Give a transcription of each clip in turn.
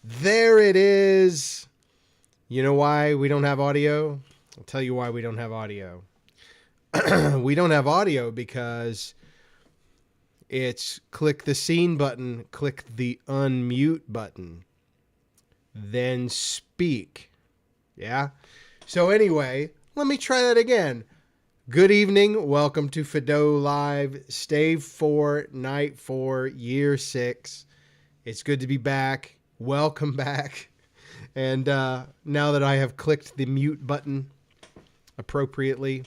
There it is. You know why we don't have audio? I'll tell you why we don't have audio. We don't have audio because it's click the scene button, click the unmute button, then speak. Yeah? So anyway, let me try that again. Good evening. Welcome to Fadó Live, Stave 4, Night 4, Year 6. It's good to be back. Welcome back. And now that I have clicked the mute button appropriately,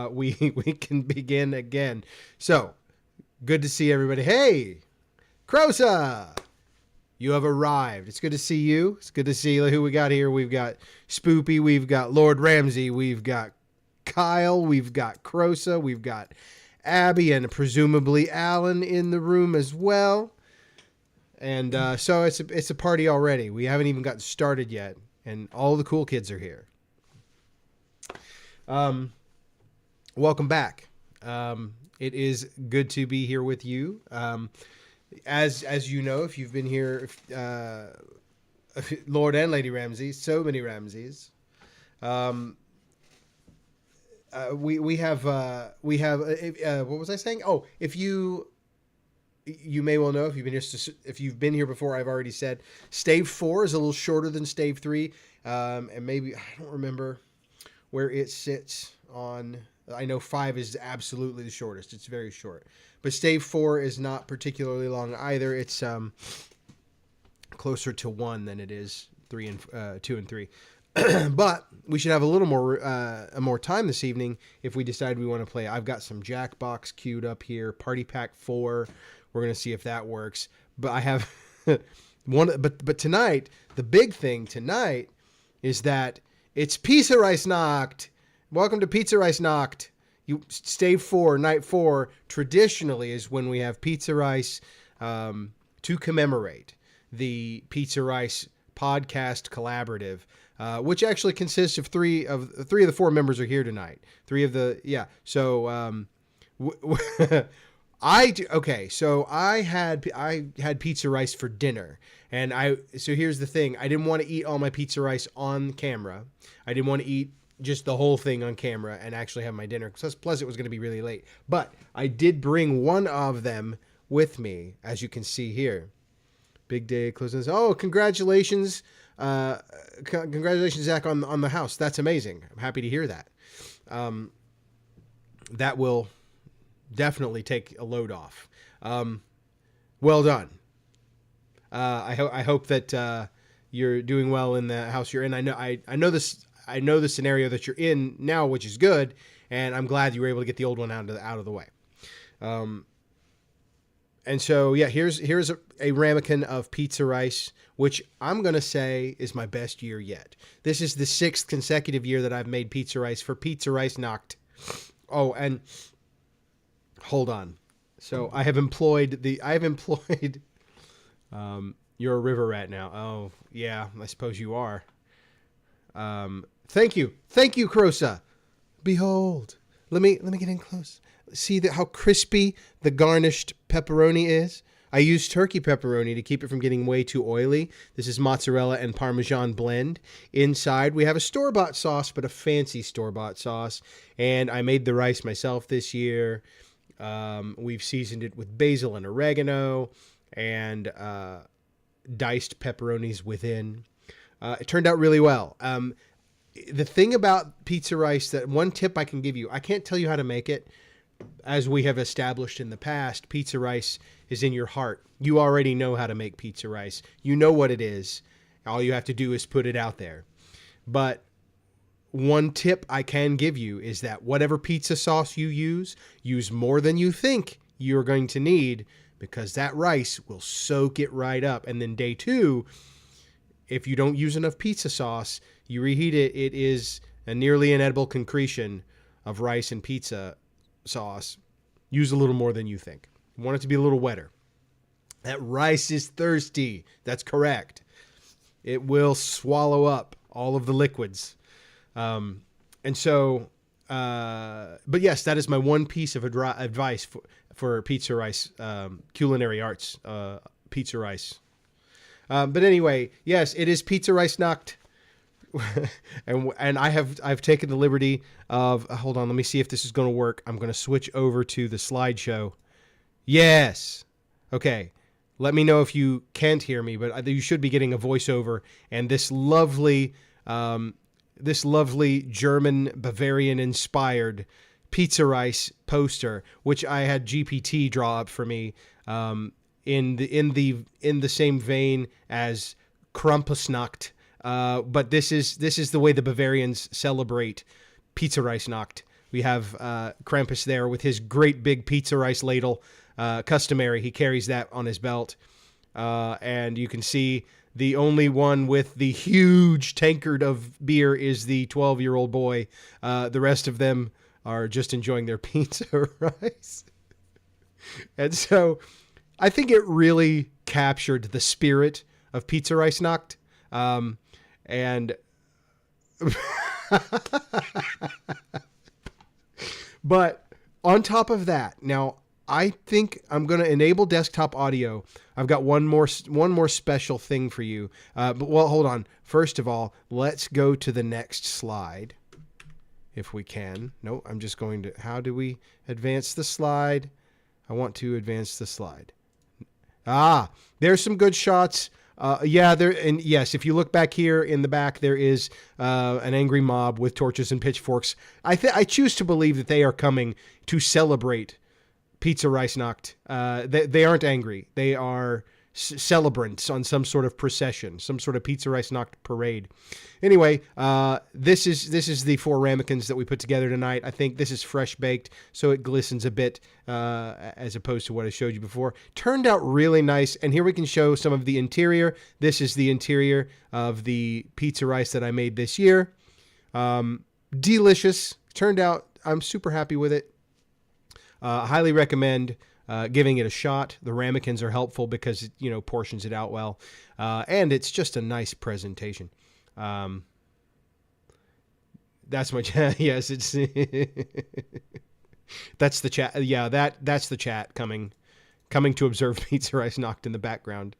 we can begin again. So, good to see everybody. Hey, Crosa, you have arrived. It's good to see you. It's good to see who we got here. We've got Spoopy. We've got Lord Ramsey. We've got Kyle. We've got Crosa. We've got Abby and presumably Alan in the room as well. And so it's a party already. We haven't even gotten started yet, and all the cool kids are here. Welcome back. It is good to be here with you. As you know, if you've been here, Lord and Lady Ramsey, so many Ramseys. We have what was I saying? Oh, if you may well know, if you've been here before, I've already said Stave 4 is a little shorter than Stave 3, and maybe I don't remember where it sits on. I know 5 is absolutely the shortest; it's very short. But Stave 4 is not particularly long either. It's closer to 1 than it is 2 and 3. But we should have a little more time this evening if we decide we want to play. I've got some Jackbox queued up here. Party Pack 4. We're going to see if that works. But I have one. But tonight, the big thing tonight is that it's Pizza Rice Nacht. Welcome to Pizza Rice Nacht. Stave 4, Night 4, traditionally is when we have Pizza Rice to commemorate the Pizza Rice podcast collaborative, which actually consists of three of the 4 members are here tonight. So So I had pizza rice for dinner, and so here's the thing: I didn't want to eat all my pizza rice on camera. I didn't want to eat just the whole thing on camera and actually have my dinner. Plus, it was going to be really late. But I did bring one of them with me, as you can see here. Big day closing. Oh, congratulations! Congratulations, Zach, on the house. That's amazing. I'm happy to hear that. That will definitely take a load off. Well done. I hope that you're doing well in the house you're in. I know the scenario that you're in now, which is good, and I'm glad you were able to get the old one out of the way. And so yeah, here's a ramekin of pizza rice, which I'm gonna say is my best year yet. This is the 6th consecutive year that I've made pizza rice for Pizza Rice Nacht. Oh, and hold on. So I have employed. You're a river rat now. Oh yeah, I suppose you are. Thank you, Crosa. Behold, let me get in close. See how crispy the garnished pepperoni is. I used turkey pepperoni to keep it from getting way too oily. This is mozzarella and Parmesan blend. Inside, we have a store-bought sauce, but a fancy store-bought sauce. And I made the rice myself this year. We've seasoned it with basil and oregano and diced pepperonis within. It turned out really well. The thing about pizza rice, that one tip I can give you, I can't tell you how to make it. As we have established in the past, pizza rice is in your heart. You already know how to make pizza rice. You know what it is. All you have to do is put it out there. But one tip I can give you is that whatever pizza sauce you use more than you think you're going to need, because that rice will soak it right up. And then day 2, if you don't use enough pizza sauce, you reheat it, it is a nearly inedible concretion of rice and pizza sauce. Use a little more than you think. You want it to be a little wetter. That rice is thirsty. That's correct. It will swallow up all of the liquids. But yes, that is my one piece of advice for pizza rice, culinary arts, pizza rice. But anyway, yes, it is Pizza Rice Nacht. and I've taken the liberty of, hold on, let me see if this is going to work. I'm going to switch over to the slideshow. Yes. Okay. Let me know if you can't hear me, but you should be getting a voiceover and this lovely German Bavarian inspired pizza rice poster, which I had GPT draw up for me, in the same vein as Krampusnacht. But this is the way the Bavarians celebrate Pizza Rice Nacht. We have Krampus there with his great big pizza rice ladle, customary. He carries that on his belt, and you can see the only one with the huge tankard of beer is the 12-year-old boy. The rest of them are just enjoying their pizza rice. And so I think it really captured the spirit of Pizza Rice Nacht. And but on top of that, now I think I'm going to enable desktop audio. I've got one more special thing for you. But hold on. First of all, let's go to the next slide if we can. No, I'm just going to, how do we advance the slide? I want to advance the slide. There's some good shots. Yes, if you look back here in the back, there is an angry mob with torches and pitchforks. I choose to believe that they are coming to celebrate Pizza Rice Nacht. They aren't angry. They are celebrants on some sort of procession, some sort of Pizza Rice Nacht parade. Anyway, this is the 4 ramekins that we put together tonight. I think this is fresh baked, so it glistens a bit as opposed to what I showed you before. Turned out really nice, and here we can show some of the interior. This is the interior of the pizza rice that I made this year. Delicious. Turned out, I'm super happy with it. Highly recommend giving it a shot. The ramekins are helpful because it, portions it out well. And it's just a nice presentation. That's my chat. Yes, it's that's the chat. Yeah, that's the chat coming to observe Pizza Rice Nacht in the background.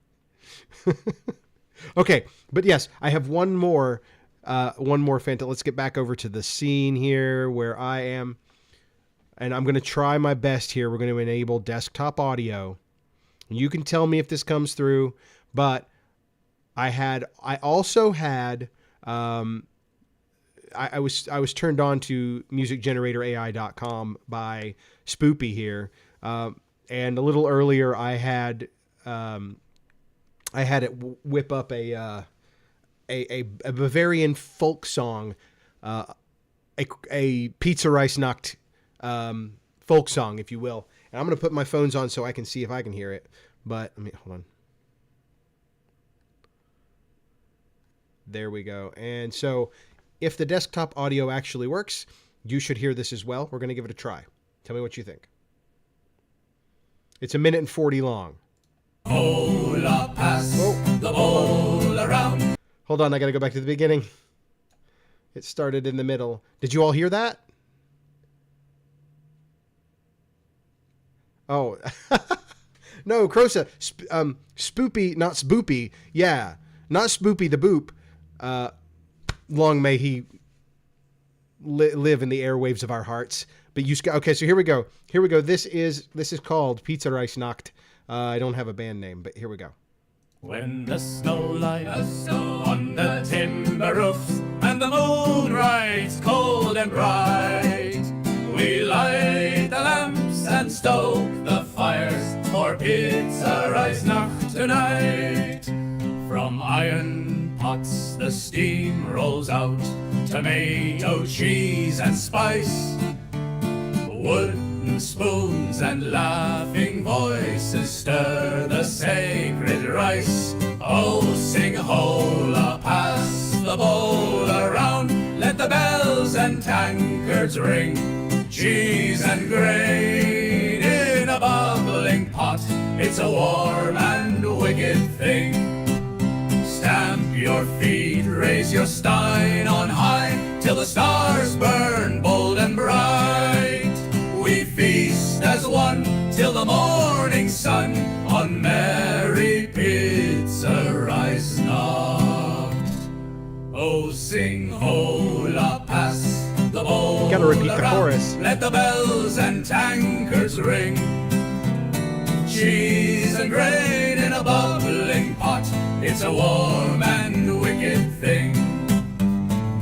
Okay, but yes, I have one more Fanta. Let's get back over to the scene here where I am. And I'm going to try my best here. We're going to enable desktop audio. You can tell me if this comes through, but I was turned on to musicgeneratorAI.com by Spoopy here. And a little earlier I had it whip up a Bavarian folk song, a Pizza Rice Nacht folk song, if you will. And I'm going to put my phones on so I can see if I can hear it. But hold on. There we go. And so if the desktop audio actually works, you should hear this as well. We're going to give it a try. Tell me what you think. It's 1 minute and 40 long. Hola, pass the ball around. Hold on, I got to go back to the beginning. It started in the middle. Did you all hear that? Oh, no, Crosa, Spoopy, not Spoopy. Yeah, not Spoopy the Boop. Long may he live in the airwaves of our hearts. But okay, so here we go. Here we go. This is called Pizza Rice Nacht. I don't have a band name, but here we go. When the snow lies on the timber roofs and the moon rises cold and bright, we light the lamps and stoke the fires for Pizza Rice Nacht tonight. From iron pots the steam rolls out, tomato, cheese and spice. Wooden spoons and laughing voices stir the sacred rice. Oh, sing hola, pass the bowl around, let the bells and tankards ring. Cheese and grain in a bubbling pot, it's a warm and wicked thing. Stamp your feet, raise your stein on high, till the stars burn bold and bright. We feast as one till the morning sun on merry Pizza Rice. gotta repeat the chorus. Let the bells and tankards ring. Cheese and grain in a bubbling pot, it's a warm and wicked thing.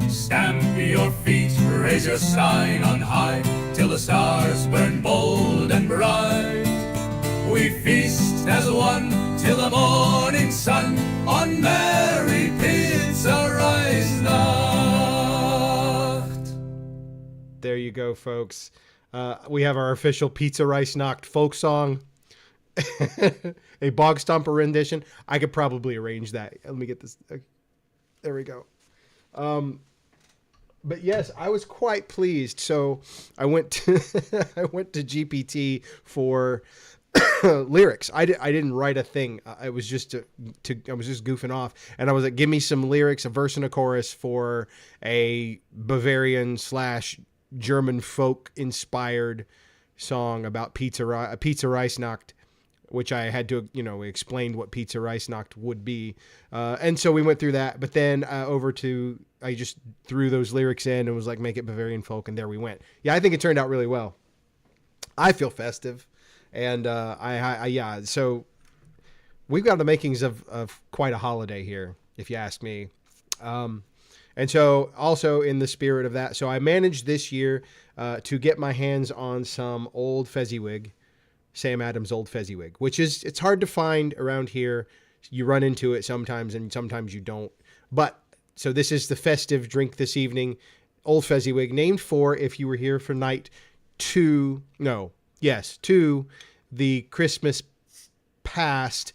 Stamp your feet, raise your sign on high, till the stars burn bold and bright. We feast as one till the morning sun on merry pizza rice nacht. There you go, folks. We have our official Pizza Rice Nacht folk song. A Bog Stomper rendition. I could probably arrange that. Let me get this. There we go. But yes, I was quite pleased. So I went to GPT for lyrics. I didn't write a thing. I was just I was just goofing off, and I was like, give me some lyrics, a verse and a chorus for a Bavarian / German folk inspired song about pizza rice nacht, which I had to, explain what pizza rice nacht would be. And so we went through that, but then I just threw those lyrics in and was like, make it Bavarian folk. And there we went. Yeah. I think it turned out really well. I feel festive. And, so we've got the makings of quite a holiday here, if you ask me. And so also in the spirit of that, so I managed this year, to get my hands on some old Fezziwig, Sam Adams old Fezziwig, which it's hard to find around here. You run into it sometimes and sometimes you don't. But so this is the festive drink this evening, old Fezziwig, named for, if you were here for night 2, the Christmas past.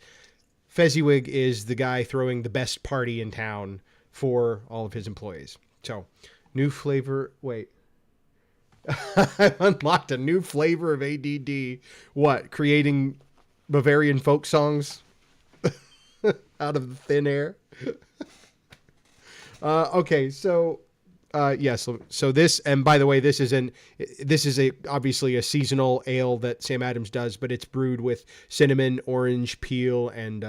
Fezziwig is the guy throwing the best party in town for all of his employees. So new flavor. Wait. I unlocked a new flavor of ADD. What? Creating Bavarian folk songs out of the thin air. Okay, so yes. So this, and by the way, this is obviously a seasonal ale that Sam Adams does, but it's brewed with cinnamon, orange peel, and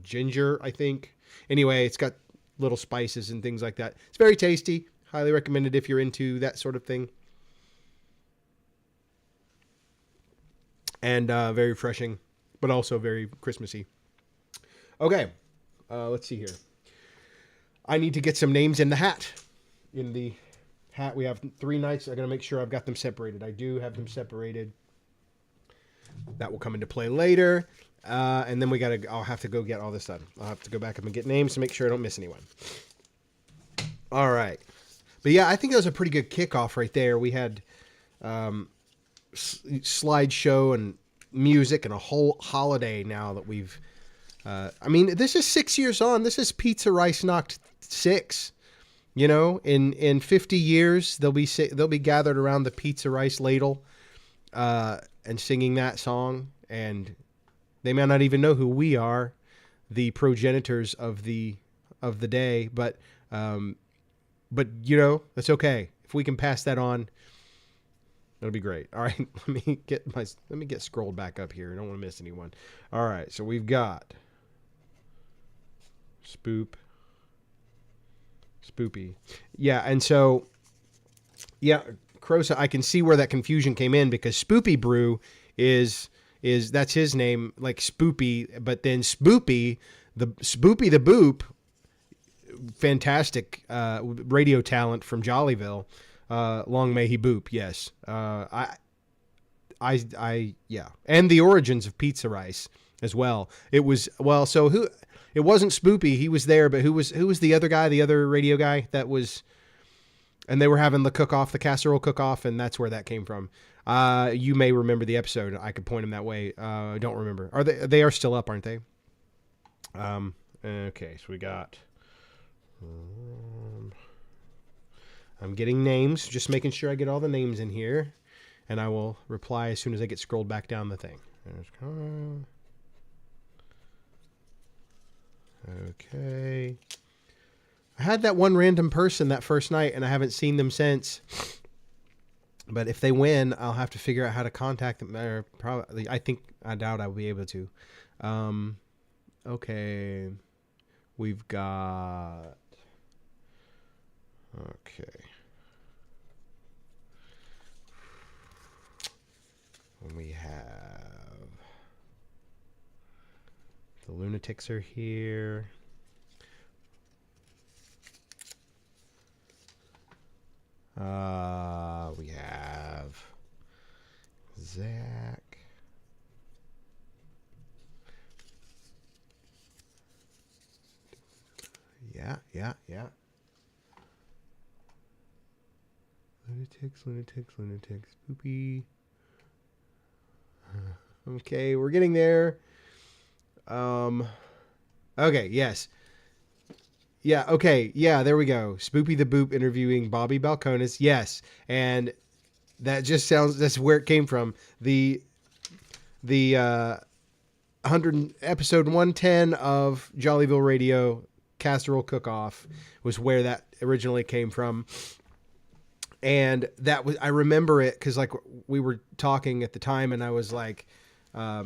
ginger, I think. Anyway, it's got little spices and things like that. It's very tasty. Highly recommended if you're into that sort of thing. And very refreshing, but also very Christmassy. Okay, let's see here. I need to get some names in the hat. In the hat, we have 3 nights. I'm going to make sure I've got them separated. I do have them separated. That will come into play later. And then I'll have to go get all this done. I'll have to go back up and get names to make sure I don't miss anyone. All right. But yeah, I think that was a pretty good kickoff right there. We had slideshow and music and a whole holiday now that we've this is 6 years on. This is Pizza Rice Nacht 6. In 50 years they'll be gathered around the pizza rice ladle and singing that song, and they may not even know who we are, the progenitors of the day, but that's okay. If we can pass that on, that'll be great. All right, let me get scrolled back up here. I don't want to miss anyone. All right, so we've got Spoopy. Yeah, and so Crosa, I can see where that confusion came in, because Spoopy Brew is that's his name, like Spoopy, but then Spoopy the Boop, fantastic radio talent from Jollyville. Long may he boop. Yes. And the origins of pizza rice as well. It was, it wasn't Spoopy. He was there, but who was the other guy, the other radio guy that was, and they were having the casserole cook-off, and that's where that came from. You may remember the episode. I could point him that way. I don't remember. They are still up, aren't they? Okay, so we got, I'm getting names, just making sure I get all the names in here, and I will reply as soon as I get scrolled back down the thing. Okay. I had that one random person that first night, and I haven't seen them since. But if they win, I'll have to figure out how to contact them. Or probably, I doubt I'll be able to. Okay. We've got. Okay. And we have the lunatics are here. We have Zach. Yeah. Lunatics. Spoopy. Okay, we're getting there. Okay, yes. Yeah, okay. Yeah, there we go. Spoopy the Boop interviewing Bobby Balcones. Yes. And that just sounds, that's where it came from. The episode 110 of Jollyville Radio Casserole Cook-Off was where that originally came from. And that was, I remember it because like we were talking at the time and I was like, I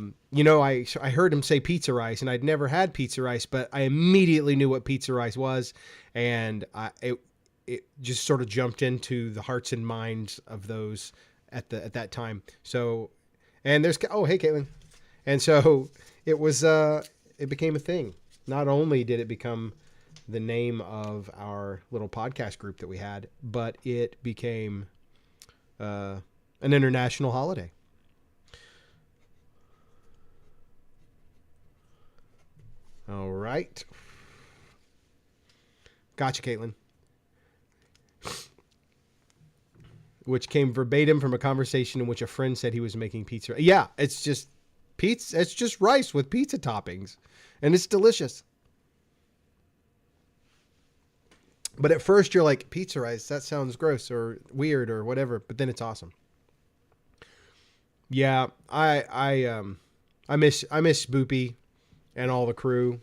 heard him say pizza rice and I'd never had pizza rice, but I immediately knew what pizza rice was. And it just sort of jumped into the hearts and minds of those at that time. So, and there's, oh, hey, Caitlin. And so it was, it became a thing. Not only did it become the name of our little podcast group that we had, but it became an international holiday. All right. Gotcha, Caitlin. Which came verbatim from a conversation in which a friend said he was making pizza. Yeah, it's just pizza. It's just rice with pizza toppings, and it's delicious. But at first you're like, pizza rice, that sounds gross or weird or whatever, but then it's awesome. Yeah, I miss Boopy and all the crew.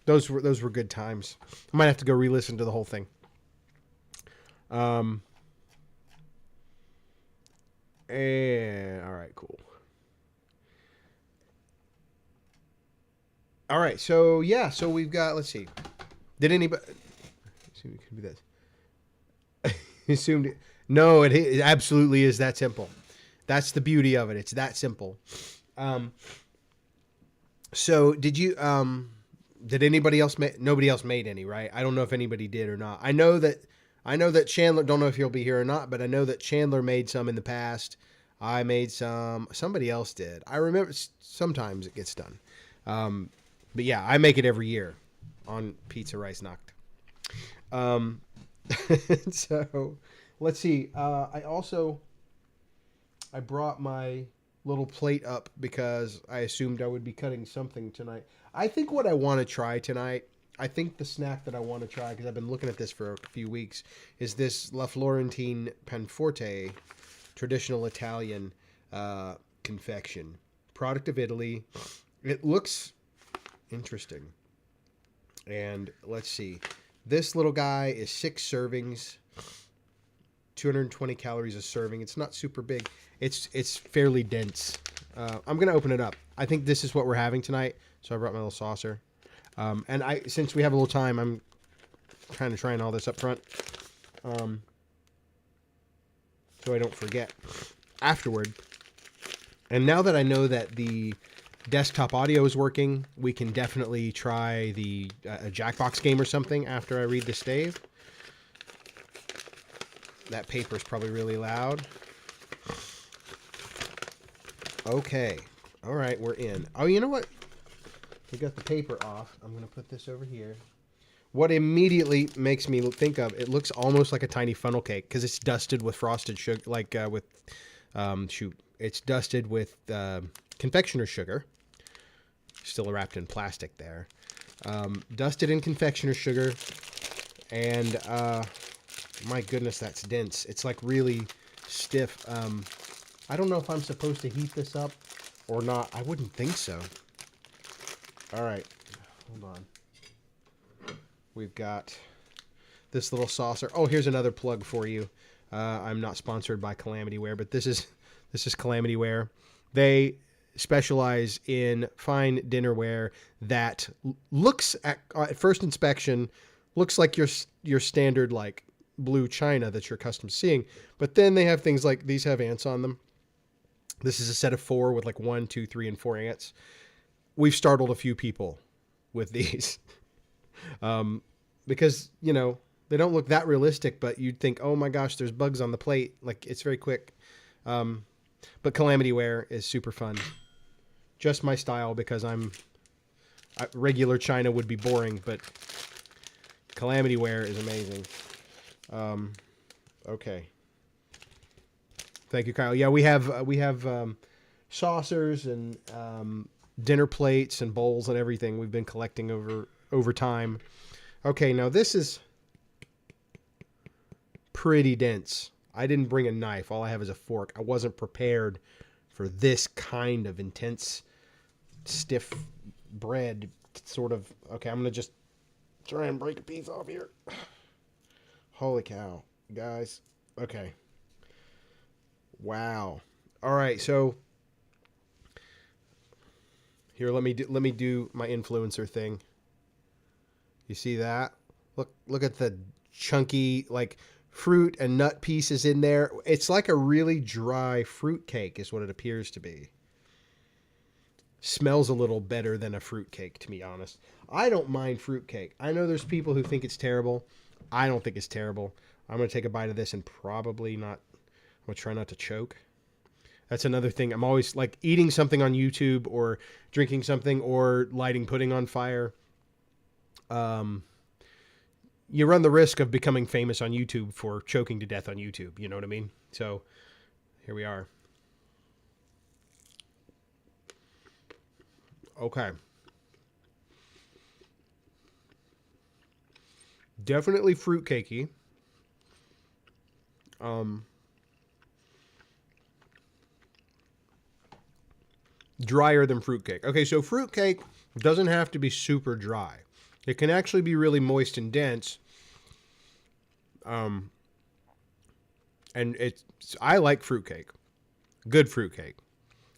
Those were good times. I might have to go re-listen to the whole thing. And all right, cool. All right, so yeah, so we've got, let's see. Did anybody assume it could be this? Assumed it. No, it absolutely is that simple. That's the beauty of it. It's that simple. So did you, did anybody else nobody else made any, right? I don't know if anybody did or not. I know that Chandler, don't know if he'll be here or not, but I know that Chandler made some in the past. I made some, somebody else did. I remember sometimes it gets done. But yeah, I make it every year on Pizza Rice Nacht. So let's see. I brought my little plate up because I assumed I would be cutting something tonight. I think what I want to try tonight, I think the snack that I want to try, because I've been looking at this for a few weeks, is this La Florentine Panforte traditional Italian confection. Product of Italy. It looks interesting. And let's see. This little guy is 6 servings, 220 calories a serving. It's not super big. It's fairly dense. I'm going to open it up. I think this is what we're having tonight. So I brought my little saucer. And since we have a little time, I'm trying to try all this up front. So I don't forget afterward. And now that I know that the desktop audio is working, we can definitely try the a Jackbox game or something after I read the stave. That paper is probably really loud. Okay. All right, we're in. Oh, you know what? We got the paper off. I'm going to put this over here. What immediately makes me think of, it looks almost like a tiny funnel cake because it's dusted with frosted sugar, like it's dusted with confectioner's sugar. Still wrapped in plastic there. Dusted in confectioner's sugar. And my goodness, that's dense. It's like really stiff. I don't know if I'm supposed to heat this up or not. I wouldn't think so. All right, hold on. We've got this little saucer. Oh, here's another plug for you. I'm not sponsored by Calamity Ware, but this is Calamity Ware. They specialize in fine dinnerware that looks at first inspection looks like your standard like blue china that you're accustomed to seeing, but then they have things like these have ants on them, This is a set of 4 with like 1, 2, 3, and 4 ants. We've startled a few people with these. Because, you know, they don't look that realistic, but you'd think, oh my gosh, there's bugs on the plate. Like, it's very quick. But Calamity Ware is super fun. Just my style, because regular China would be boring, but Calamity Ware is amazing. Okay. Thank you, Kyle. Yeah, we have saucers and dinner plates and bowls and everything we've been collecting over time. Okay, now this is pretty dense. I didn't bring a knife. All I have is a fork. I wasn't prepared for this kind of intense, stiff bread sort of. Okay, I'm going to just try and break a piece off here. Holy cow, guys. Okay. Wow. All right, so here, let me do my influencer thing. You see that? Look at the chunky, like, fruit and nut pieces in there. It's like a really dry fruit cake is what it appears to be. Smells a little better than a fruit cake, to be honest. I don't mind fruit cake. I know there's people who think it's terrible. I don't think it's terrible. I'm going to take a bite of this and probably not. I'm going to try not to choke. That's another thing. I'm always like eating something on YouTube or drinking something or lighting pudding on fire. You run the risk of becoming famous on YouTube for choking to death on YouTube. You know what I mean? So here we are. Okay. Definitely fruitcakey. Drier than fruitcake. Okay, so fruitcake doesn't have to be super dry. It can actually be really moist and dense. And I like fruitcake. Good fruitcake.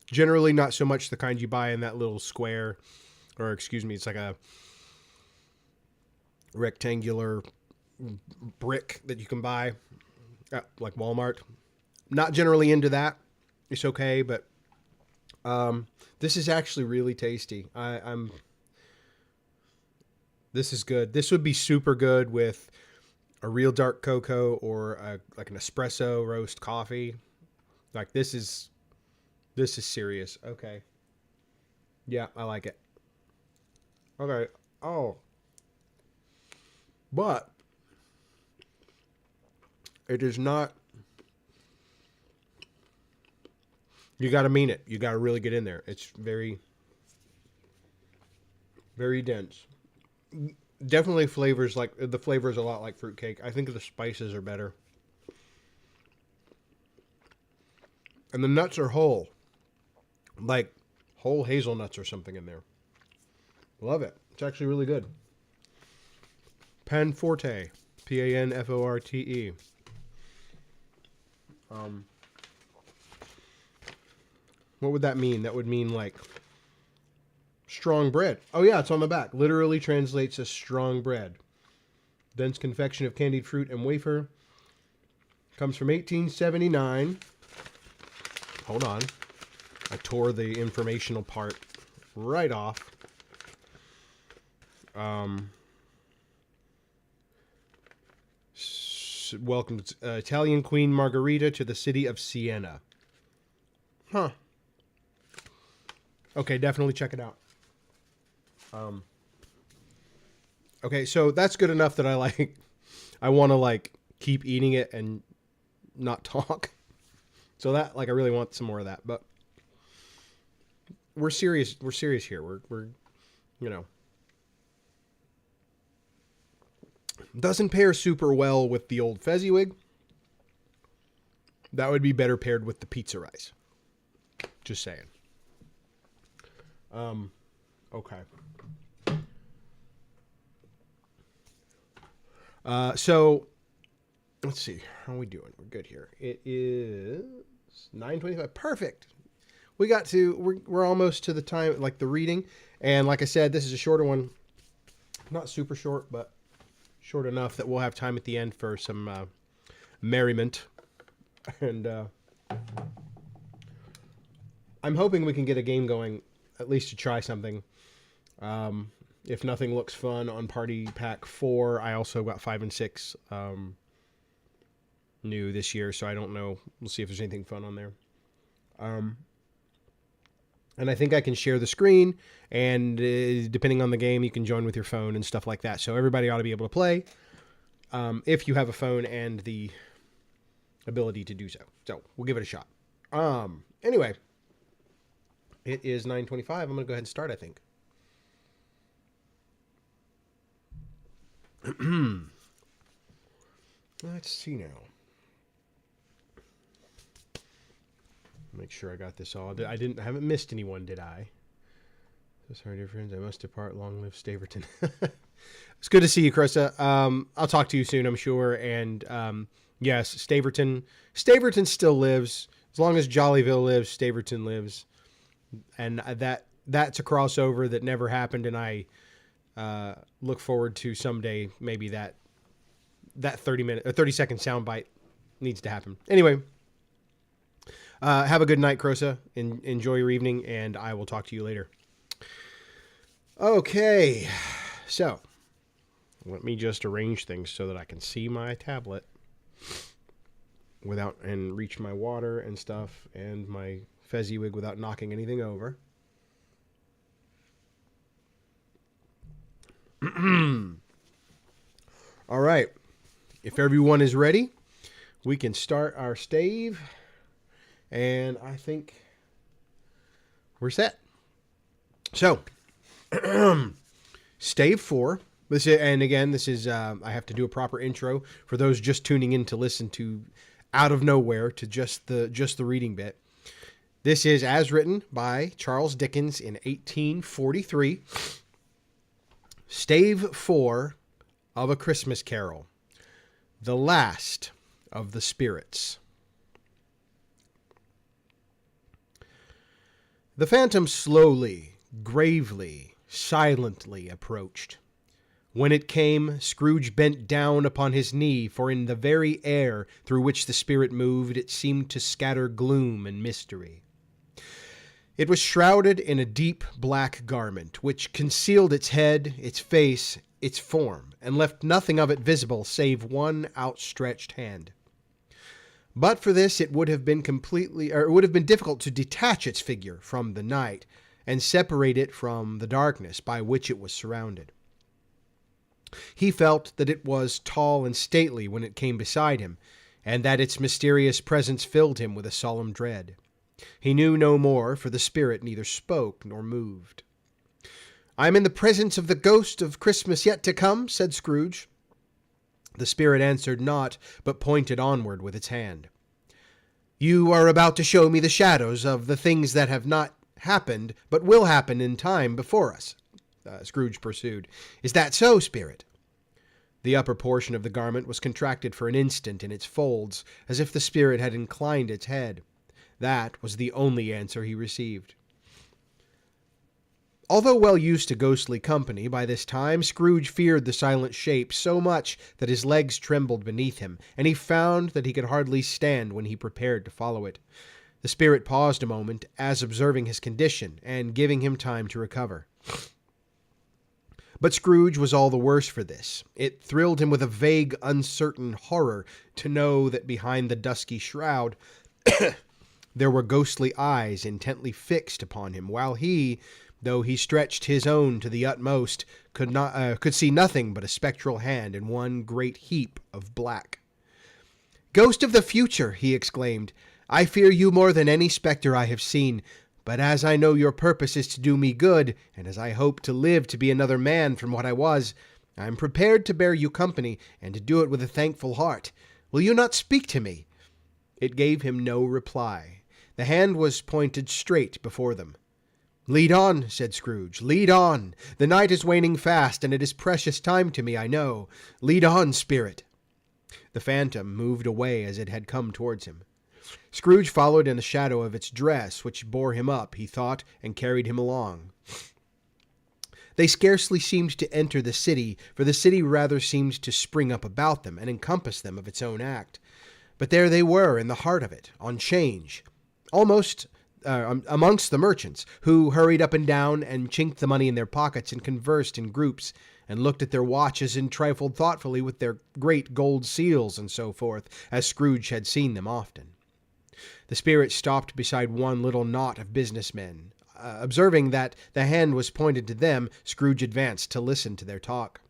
Generally not so much the kind you buy in that little square, or excuse me, it's like a rectangular brick that you can buy at like Walmart. Not generally into that. It's okay, but this is actually really tasty. This is good. This would be super good with a real dark cocoa or like an espresso roast coffee. Like this is serious. Okay. Yeah, I like it. Okay. Oh. But it is not. You got to mean it. You got to really get in there. It's very, very dense. Definitely flavors like the flavor is a lot like fruitcake. I think the spices are better. And the nuts are whole. Like whole hazelnuts or something in there. Love it. It's actually really good. Panforte. Panforte. What would that mean? That would mean like strong bread. Oh yeah, it's on the back. Literally translates as strong bread. Dense confection of candied fruit and wafer. Comes from 1879. Hold on. I tore the informational part right off. Welcome Italian Queen Margherita to the city of Siena. Huh. Okay, definitely check it out. Okay, so that's good enough that I want to like keep eating it and not talk. So that I really want some more of that, but we're serious. We're serious here. We're doesn't pair super well with the old Fezziwig. That would be better paired with the pizza rice. Just saying. Okay. So let's see. How are we doing? We're good here. It is 9:25. Perfect. We're almost to the time, like the reading. And like I said, this is a shorter one. Not super short, but short enough that we'll have time at the end for some merriment. And I'm hoping we can get a game going, at least to try something. If nothing looks fun on Party Pack 4, I also got 5 and 6 new this year, so I don't know. We'll see if there's anything fun on there. And I think I can share the screen, and depending on the game, you can join with your phone and stuff like that. So everybody ought to be able to play if you have a phone and the ability to do so. So we'll give it a shot. Anyway, it is 9:25. I'm going to go ahead and start, I think. Let's see now. Make sure I got this all. I haven't missed anyone, did I? So sorry, dear friends. I must depart. Long live Staverton. It's good to see you, Carissa. I'll talk to you soon, I'm sure. And yes, Staverton still lives. As long as Jollyville lives, Staverton lives. And that's a crossover that never happened. And I look forward to someday maybe that 30-second soundbite needs to happen. Anyway. Have a good night, Crosa. Enjoy your evening, and I will talk to you later. Okay, so let me just arrange things so that I can see my tablet and reach my water and stuff and my Fezziwig without knocking anything over. All right, if everyone is ready, we can start our stave. And I think we're set. So, stave 4. This is I have to do a proper intro for those just tuning in to listen to out of nowhere to just the reading bit. This is as written by Charles Dickens in 1843. Stave 4 of A Christmas Carol. The Last of the Spirits. The phantom slowly, gravely, silently approached. When it came, Scrooge bent down upon his knee, for in the very air through which the spirit moved, it seemed to scatter gloom and mystery. It was shrouded in a deep black garment, which concealed its head, its face, its form, and left nothing of it visible save one outstretched hand. But for this, it would have been difficult to detach its figure from the night and separate it from the darkness by which it was surrounded. He felt that it was tall and stately when it came beside him, and that its mysterious presence filled him with a solemn dread. He knew no more, for the spirit neither spoke nor moved. "I am in the presence of the ghost of Christmas yet to come," said Scrooge. The spirit answered not, but pointed onward with its hand. "You are about to show me the shadows of the things that have not happened, but will happen in time before us," Scrooge pursued. "Is that so, spirit?" The upper portion of the garment was contracted for an instant in its folds, as if the spirit had inclined its head. That was the only answer he received. Although well used to ghostly company by this time, Scrooge feared the silent shape so much that his legs trembled beneath him, and he found that he could hardly stand when he prepared to follow it. The spirit paused a moment, as observing his condition, and giving him time to recover. But Scrooge was all the worse for this. It thrilled him with a vague, uncertain horror to know that behind the dusky shroud there were ghostly eyes intently fixed upon him, while he, though he stretched his own to the utmost, could see nothing but a spectral hand in one great heap of black. "Ghost of the future," he exclaimed, "I fear you more than any spectre I have seen, but as I know your purpose is to do me good, and as I hope to live to be another man from what I was, I am prepared to bear you company, and to do it with a thankful heart. Will you not speak to me?" It gave him no reply. The hand was pointed straight before them. "Lead on," said Scrooge. "Lead on. The night is waning fast, and it is precious time to me, I know. Lead on, spirit." The phantom moved away as it had come towards him. Scrooge followed in the shadow of its dress, which bore him up, he thought, and carried him along. They scarcely seemed to enter the city, for the city rather seemed to spring up about them and encompass them of its own act. But there they were in the heart of it, on 'Change. Almost amongst the merchants, who hurried up and down and chinked the money in their pockets and conversed in groups and looked at their watches and trifled thoughtfully with their great gold seals and so forth, as Scrooge had seen them often. The spirit stopped beside one little knot of businessmen. Observing that the hand was pointed to them, Scrooge advanced to listen to their talk.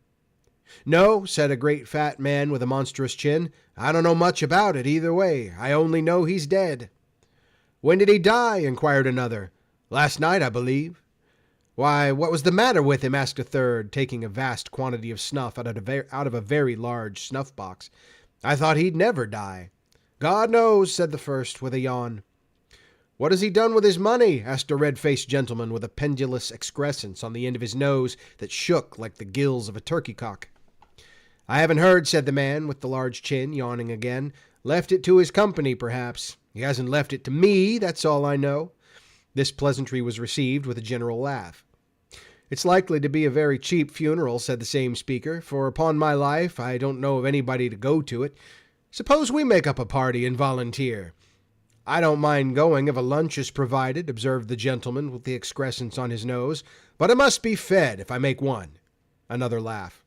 "No," said a great fat man with a monstrous chin. "I don't know much about it either way. I only know he's dead." "When did he die?" inquired another. "Last night, I believe." "Why, what was the matter with him?" asked a third, taking a vast quantity of snuff out of a very large snuff box. "I thought he'd never die." "God knows," said the first, with a yawn. "What has he done with his money?" asked a red-faced gentleman with a pendulous excrescence on the end of his nose that shook like the gills of a turkey-cock. "I haven't heard," said the man with the large chin, yawning again. "Left it to his company, perhaps. He hasn't left it to me, that's all I know." This pleasantry was received with a general laugh. "It's likely to be a very cheap funeral," said the same speaker, "for upon my life I don't know of anybody to go to it. Suppose we make up a party and volunteer?" "I don't mind going if a lunch is provided," observed the gentleman with the excrescence on his nose, "but I must be fed if I make one." Another laugh.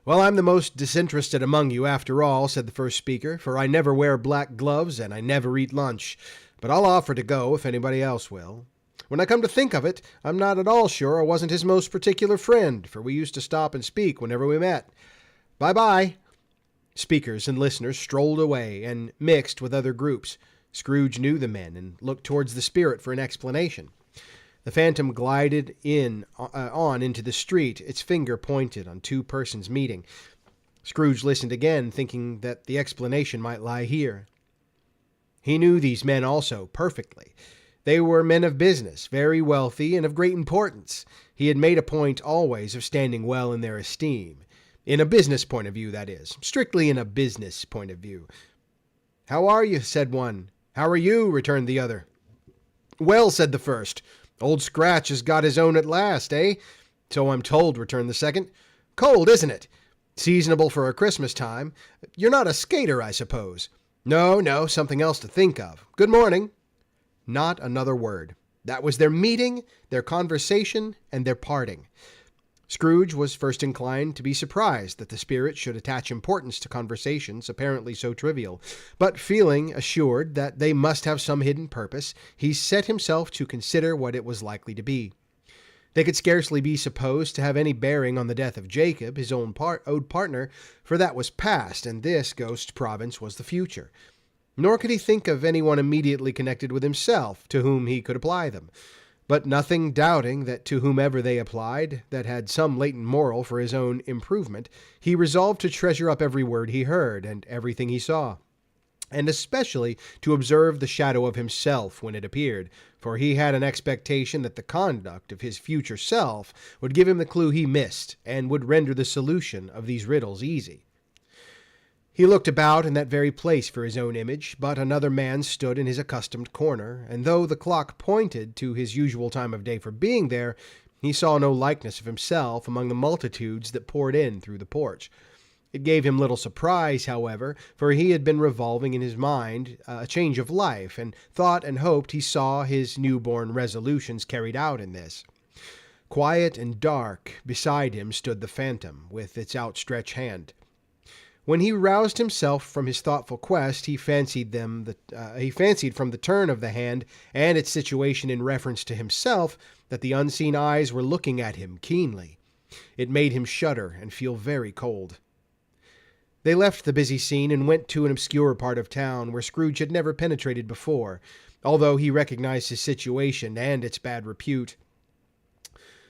"Well, I'm the most disinterested among you, after all," said the first speaker, "for I never wear black gloves and I never eat lunch. But I'll offer to go if anybody else will. When I come to think of it, I'm not at all sure I wasn't his most particular friend, for we used to stop and speak whenever we met. Bye-bye." Speakers and listeners strolled away and mixed with other groups. Scrooge knew the men and looked towards the spirit for an explanation. The phantom glided on into the street, its finger pointed on two persons meeting. Scrooge listened again, thinking that the explanation might lie here. He knew these men also perfectly. They were men of business, very wealthy and of great importance. He had made a point always of standing well in their esteem. In a business point of view, that is. Strictly in a business point of view. "How are you?" said one. "How are you?" returned the other. "Well," said the first. "Old Scratch has got his own at last, eh?" "So I'm told," returned the second. "Cold, isn't it? Seasonable for a Christmas time. You're not a skater, I suppose?" No, something else to think of. Good morning." Not another word. That was their meeting, their conversation, and their parting. Scrooge was first inclined to be surprised that the spirit should attach importance to conversations apparently so trivial, but feeling assured that they must have some hidden purpose, he set himself to consider what it was likely to be. They could scarcely be supposed to have any bearing on the death of Jacob, his old partner, for that was past, and this ghost province was the future. Nor could he think of anyone immediately connected with himself, to whom he could apply them. But nothing doubting that to whomever they applied, that had some latent moral for his own improvement, he resolved to treasure up every word he heard, and everything he saw, and especially to observe the shadow of himself when it appeared, for he had an expectation that the conduct of his future self would give him the clue he missed, and would render the solution of these riddles easy. He looked about in that very place for his own image, but another man stood in his accustomed corner, and though the clock pointed to his usual time of day for being there, he saw no likeness of himself among the multitudes that poured in through the porch. It gave him little surprise, however, for he had been revolving in his mind a change of life, and thought and hoped he saw his newborn resolutions carried out in this. Quiet and dark beside him stood the phantom, with its outstretched hand. When he roused himself from his thoughtful quest, he fancied from the turn of the hand and its situation in reference to himself that the unseen eyes were looking at him keenly. It made him shudder and feel very cold. They left the busy scene and went to an obscure part of town where Scrooge had never penetrated before, although he recognized his situation and its bad repute.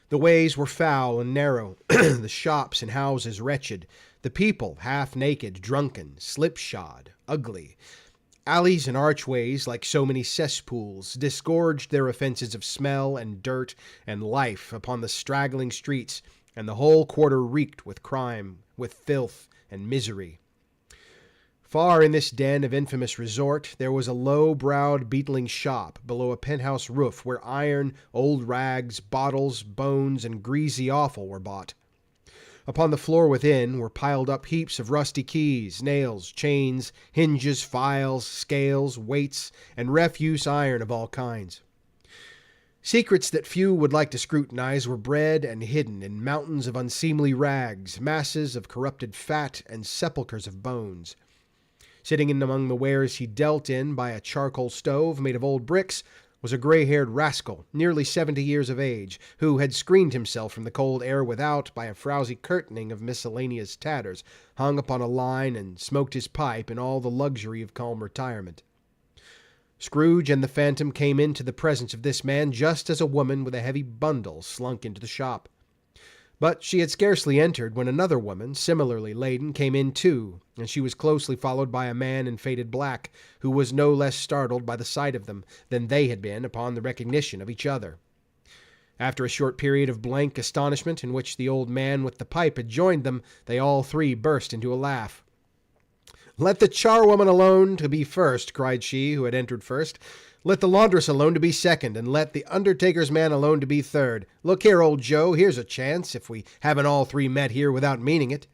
The ways were foul and narrow, the shops and houses wretched, the people half-naked, drunken, slipshod, ugly. Alleys and archways, like so many cesspools, disgorged their offenses of smell and dirt and life upon the straggling streets, and the whole quarter reeked with crime, with filth and misery. Far in this den of infamous resort, there was a low-browed, beetling shop below a penthouse roof where iron, old rags, bottles, bones, and greasy offal were bought. Upon the floor within were piled up heaps of rusty keys, nails, chains, hinges, files, scales, weights, and refuse iron of all kinds. Secrets that few would like to scrutinize were bred and hidden in mountains of unseemly rags, masses of corrupted fat, and sepulchres of bones. Sitting in among the wares he dealt in by a charcoal stove made of old bricks was a gray-haired rascal, nearly 70 years of age, who had screened himself from the cold air without by a frowsy curtaining of miscellaneous tatters, hung upon a line, and smoked his pipe in all the luxury of calm retirement. Scrooge and the Phantom came into the presence of this man just as a woman with a heavy bundle slunk into the shop. But she had scarcely entered when another woman, similarly laden, came in too, and she was closely followed by a man in faded black, who was no less startled by the sight of them than they had been upon the recognition of each other. After a short period of blank astonishment in which the old man with the pipe had joined them, they all three burst into a laugh. "Let the charwoman alone to be first," cried she who had entered first. "Let the laundress alone to be second, and let the undertaker's man alone to be third. Look here, old Joe, here's a chance, if we haven't all three met here without meaning it."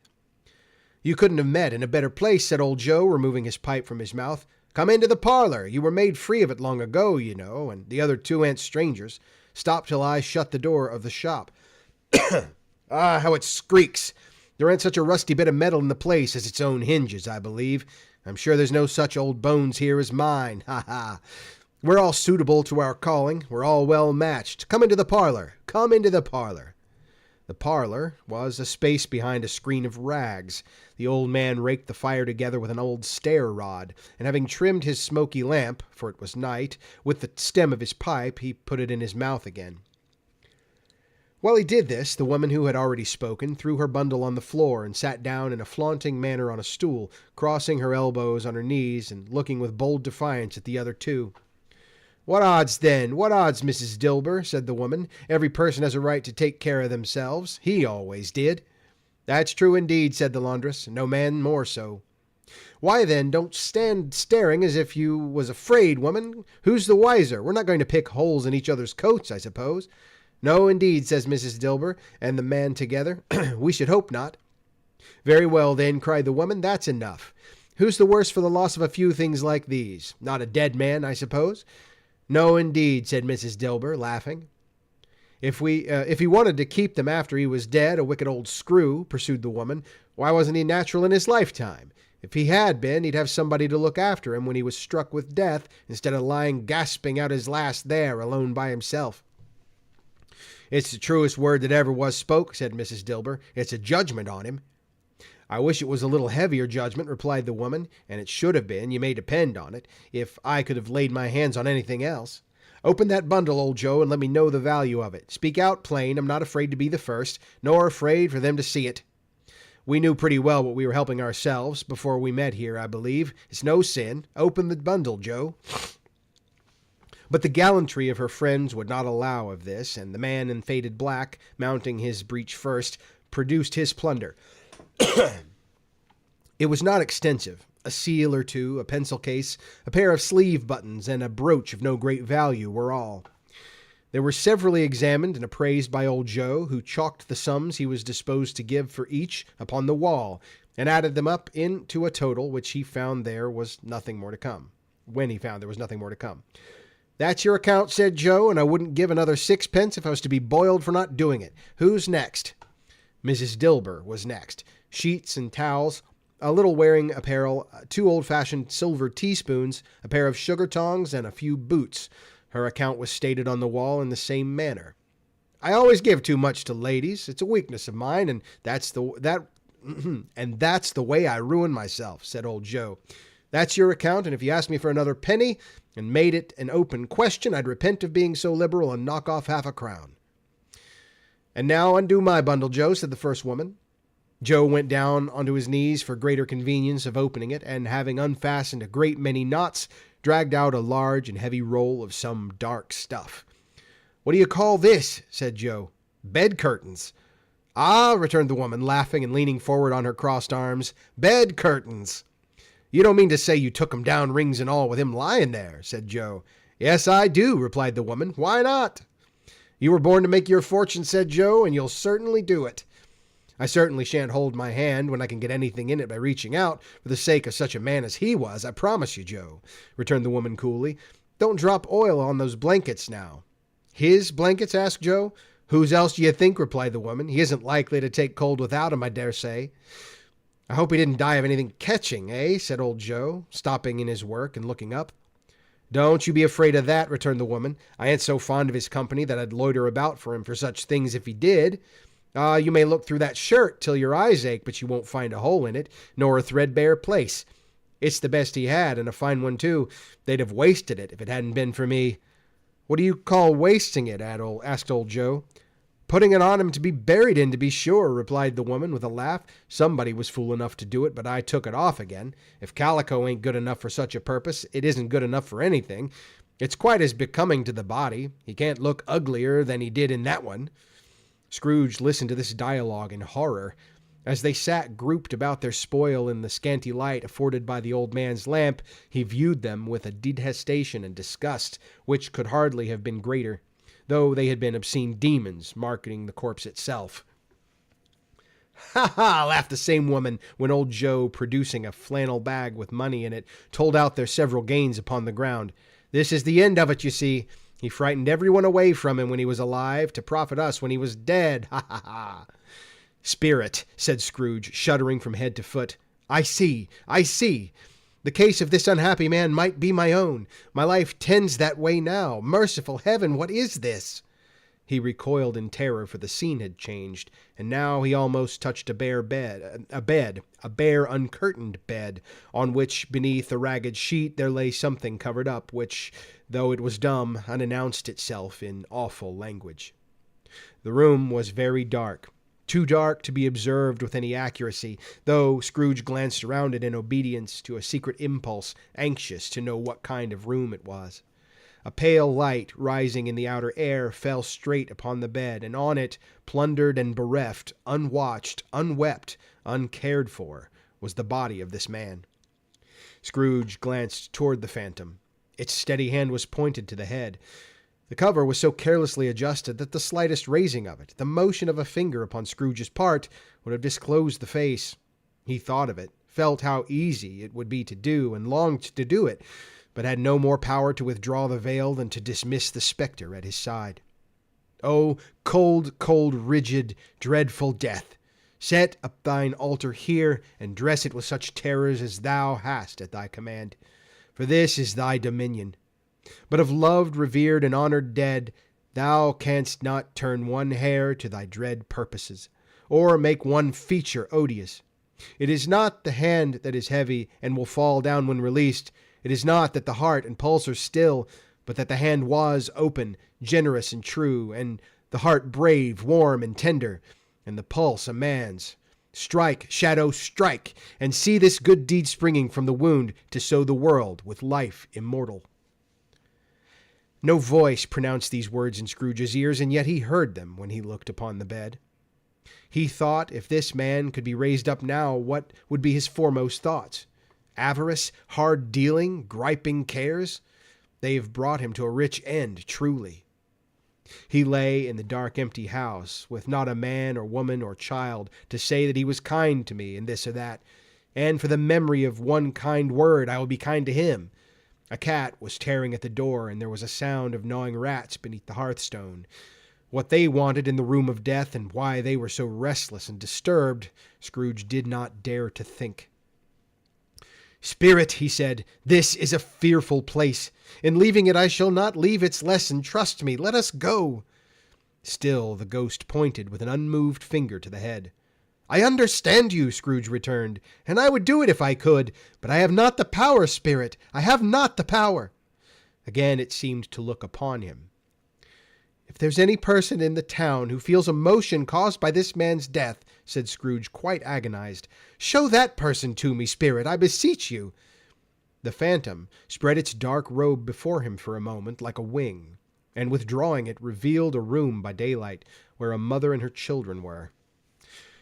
"You couldn't have met in a better place," said old Joe, removing his pipe from his mouth. "Come into the parlor. You were made free of it long ago, you know, and the other two ain't strangers. Stop till I shut the door of the shop." "Ah, how it squeaks! There ain't such a rusty bit of metal in the place as its own hinges, I believe. I'm sure there's no such old bones here as mine. Ha ha! We're all suitable to our calling. We're all well matched. Come into the parlor. Come into the parlor." The parlor was a space behind a screen of rags. The old man raked the fire together with an old stair rod, and having trimmed his smoky lamp, for it was night, with the stem of his pipe, he put it in his mouth again. While he did this, the woman who had already spoken threw her bundle on the floor and sat down in a flaunting manner on a stool, crossing her elbows on her knees and looking with bold defiance at the other two. "What odds, then? What odds, Mrs. Dilber?" said the woman. "Every person has a right to take care of themselves. He always did." "That's true indeed," said the laundress. "No man more so." "Why, then, don't stand staring as if you was afraid, woman. Who's the wiser? We're not going to pick holes in each other's coats, I suppose." "No, indeed," says Mrs. Dilber and the man together. "We should hope not." "Very well, then," cried the woman. "That's enough. Who's the worse for the loss of a few things like these? Not a dead man, I suppose?" "No, indeed," said Mrs. Dilber, laughing. If he wanted to keep them after he was dead, a wicked old screw," pursued the woman, "why wasn't he natural in his lifetime? If he had been, he'd have somebody to look after him when he was struck with death, instead of lying gasping out his last there, alone by himself." "It's the truest word that ever was spoke," said Mrs. Dilber. "It's a judgment on him." "I wish it was a little heavier judgment," replied the woman, "and it should have been, you may depend on it, if I could have laid my hands on anything else. Open that bundle, old Joe, and let me know the value of it. Speak out plain. I'm not afraid to be the first, nor afraid for them to see it. We knew pretty well what we were helping ourselves before we met here, I believe. It's no sin. Open the bundle, Joe." But the gallantry of her friends would not allow of this, and the man in faded black, mounting his breech first, produced his plunder. It was not extensive. A seal or two, a pencil case, a pair of sleeve buttons, and a brooch of no great value were all. They were severally examined and appraised by old Joe, who chalked the sums he was disposed to give for each upon the wall, and added them up into a total which he found there was nothing more to come. When he found there was nothing more to come. "That's your account," said Joe, "and I wouldn't give another sixpence if I was to be boiled for not doing it. Who's next?" Mrs. Dilber was next. Sheets and towels, a little wearing apparel, 2 old-fashioned silver teaspoons, a pair of sugar tongs, and a few boots. Her account was stated on the wall in the same manner. "I always give too much to ladies. It's a weakness of mine, and that's the way I ruin myself," said old Joe. "That's your account, and if you asked me for another penny and made it an open question, I'd repent of being so liberal and knock off half a crown." "And now undo my bundle, Joe," said the first woman. Joe went down onto his knees for greater convenience of opening it, and having unfastened a great many knots, dragged out a large and heavy roll of some dark stuff. "What do you call this?" said Joe. "Bed curtains." "Ah," returned the woman, laughing and leaning forward on her crossed arms. "Bed curtains." "You don't mean to say you took 'em down, rings and all, with him lying there," said Joe. "Yes, I do," replied the woman. "Why not?" "You were born to make your fortune," said Joe, "and you'll certainly do it." I certainly shan't hold my hand when I can get anything in it by reaching out, for the sake of such a man as he was, I promise you, Joe," returned the woman coolly. "Don't drop oil on those blankets now." "His blankets?" asked Joe. "Whose else do you think?" replied the woman. "He isn't likely to take cold without 'em, I dare say." "I hope he didn't die of anything catching, eh?" said old Joe, stopping in his work and looking up. "Don't you be afraid of that," returned the woman. "I ain't so fond of his company that I'd loiter about for him for such things if he did. You may look through that shirt till your eyes ache, but you won't find a hole in it, nor a threadbare place. It's the best he had, and a fine one too. They'd have wasted it if it hadn't been for me." "What do you call wasting it?" asked old Joe. "Putting it on him to be buried in, to be sure," replied the woman with a laugh. "Somebody was fool enough to do it, but I took it off again. If calico ain't good enough for such a purpose, it isn't good enough for anything. It's quite as becoming to the body. He can't look uglier than he did in that one." Scrooge listened to this dialogue in horror. As they sat grouped about their spoil in the scanty light afforded by the old man's lamp, he viewed them with a detestation and disgust which could hardly have been greater, though they had been obscene demons marketing the corpse itself. "Ha ha!" laughed the same woman, when old Joe, producing a flannel bag with money in it, told out their several gains upon the ground. "This is the end of it, you see. He frightened everyone away from him when he was alive, to profit us when he was dead. Ha ha ha!" "Spirit," said Scrooge, shuddering from head to foot. I see. The case of this unhappy man might be my own. My life tends that way now. Merciful heaven, what is this?" He recoiled in terror, for the scene had changed, and now he almost touched a bare uncurtained bed, on which, beneath a ragged sheet, there lay something covered up, which, though it was dumb, unannounced itself in awful language. The room was very dark, too dark to be observed with any accuracy, though Scrooge glanced around it in obedience to a secret impulse, anxious to know what kind of room it was. A pale light, rising in the outer air, fell straight upon the bed, and on it, plundered and bereft, unwatched, unwept, uncared for, was the body of this man. Scrooge glanced toward the phantom. Its steady hand was pointed to the head. The cover was so carelessly adjusted that the slightest raising of it, the motion of a finger upon Scrooge's part, would have disclosed the face. He thought of it, felt how easy it would be to do, and longed to do it, but had no more power to withdraw the veil than to dismiss the spectre at his side. "O cold, cold, rigid, dreadful death! Set up thine altar here, and dress it with such terrors as thou hast at thy command. For this is thy dominion. But of loved, revered, and honored dead, thou canst not turn one hair to thy dread purposes, or make one feature odious. It is not the hand that is heavy, and will fall down when released. It is not that the heart and pulse are still, but that the hand was open, generous and true, and the heart brave, warm, and tender, and the pulse a man's. Strike, shadow, strike, and see this good deed springing from the wound to sow the world with life immortal." No voice pronounced these words in Scrooge's ears, and yet he heard them when he looked upon the bed. He thought if this man could be raised up now, what would be his foremost thoughts? Avarice, hard dealing, griping cares? They have brought him to a rich end, truly. He lay in the dark, empty house, with not a man or woman or child to say that he was kind to me in this or that, and for the memory of one kind word I will be kind to him. A cat was tearing at the door, and there was a sound of gnawing rats beneath the hearthstone. What they wanted in the room of death, and why they were so restless and disturbed, Scrooge did not dare to think. "Spirit," he said, "this is a fearful place. In leaving it I shall not leave its lesson. Trust me. Let us go." Still the ghost pointed with an unmoved finger to the head. "I understand you," Scrooge returned, "and I would do it if I could, but I have not the power, Spirit. I have not the power." Again it seemed to look upon him. "If there's any person in the town who feels emotion caused by this man's death," said Scrooge, quite agonized, "show that person to me, Spirit, I beseech you." The phantom spread its dark robe before him for a moment like a wing, and withdrawing it revealed a room by daylight where a mother and her children were.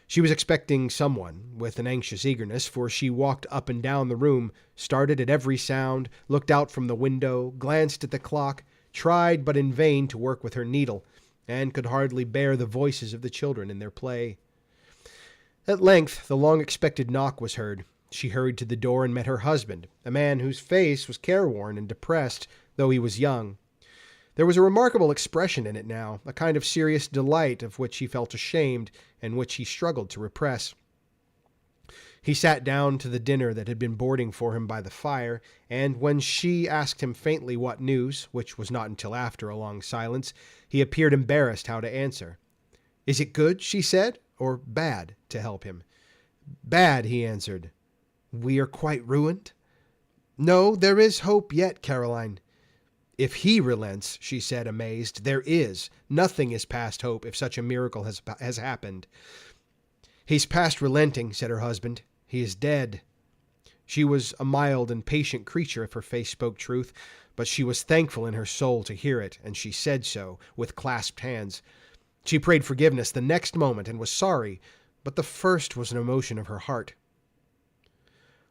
She was expecting someone with an anxious eagerness, for she walked up and down the room, started at every sound, looked out from the window, glanced at the clock, tried but in vain to work with her needle, and could hardly bear the voices of the children in their play. At length, the long-expected knock was heard. She hurried to the door and met her husband, a man whose face was careworn and depressed, though he was young. There was a remarkable expression in it now, a kind of serious delight of which he felt ashamed and which he struggled to repress. He sat down to the dinner that had been boarding for him by the fire, and when she asked him faintly what news, which was not until after a long silence, he appeared embarrassed how to answer. "Is it good," she said, "or bad?" to help him. "Bad," he answered. "We are quite ruined?" "No, there is hope yet, Caroline." "If he relents," she said, amazed, "there is. Nothing is past hope if such a miracle has happened." "He's past relenting," said her husband. "He is dead." She was a mild and patient creature if her face spoke truth, but she was thankful in her soul to hear it, and she said so, with clasped hands. She prayed forgiveness the next moment and was sorry, but the first was an emotion of her heart.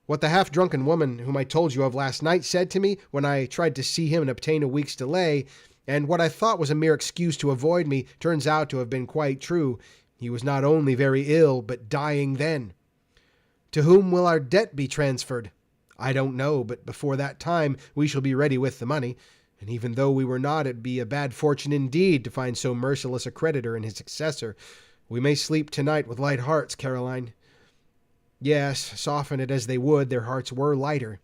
"What the half-drunken woman whom I told you of last night said to me when I tried to see him and obtain a week's delay, and what I thought was a mere excuse to avoid me, turns out to have been quite true. He was not only very ill, but dying then. To whom will our debt be transferred? I don't know, but before that time we shall be ready with the money, and even though we were not, it'd be a bad fortune indeed to find so merciless a creditor and his successor. We may sleep tonight with light hearts, Caroline." Yes, soften it as they would, their hearts were lighter.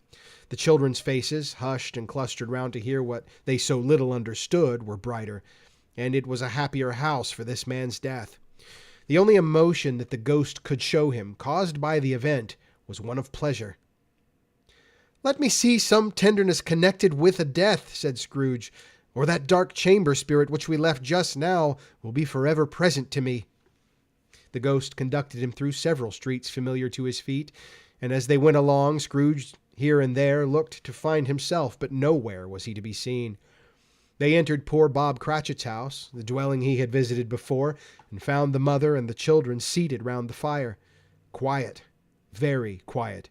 The children's faces, hushed and clustered round to hear what they so little understood, were brighter, and it was a happier house for this man's death. The only emotion that the ghost could show him, caused by the event, was one of pleasure. "Let me see some tenderness connected with a death," said Scrooge, "or that dark chamber spirit which we left just now will be forever present to me." The ghost conducted him through several streets familiar to his feet, and as they went along, Scrooge here and there looked to find himself, but nowhere was he to be seen. They entered poor Bob Cratchit's house, the dwelling he had visited before, and found the mother and the children seated round the fire. Quiet, very quiet.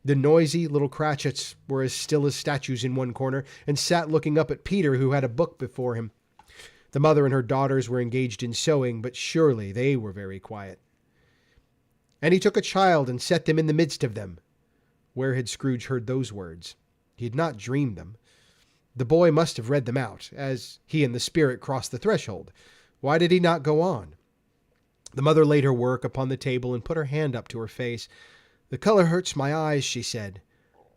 The noisy little Cratchits were as still as statues in one corner, and sat looking up at Peter, who had a book before him. The mother and her daughters were engaged in sewing, but surely they were very quiet. "And he took a child and set them in the midst of them." Where had Scrooge heard those words? He had not dreamed them. The boy must have read them out, as he and the spirit crossed the threshold. Why did he not go on? The mother laid her work upon the table and put her hand up to her face. "The color hurts my eyes," she said.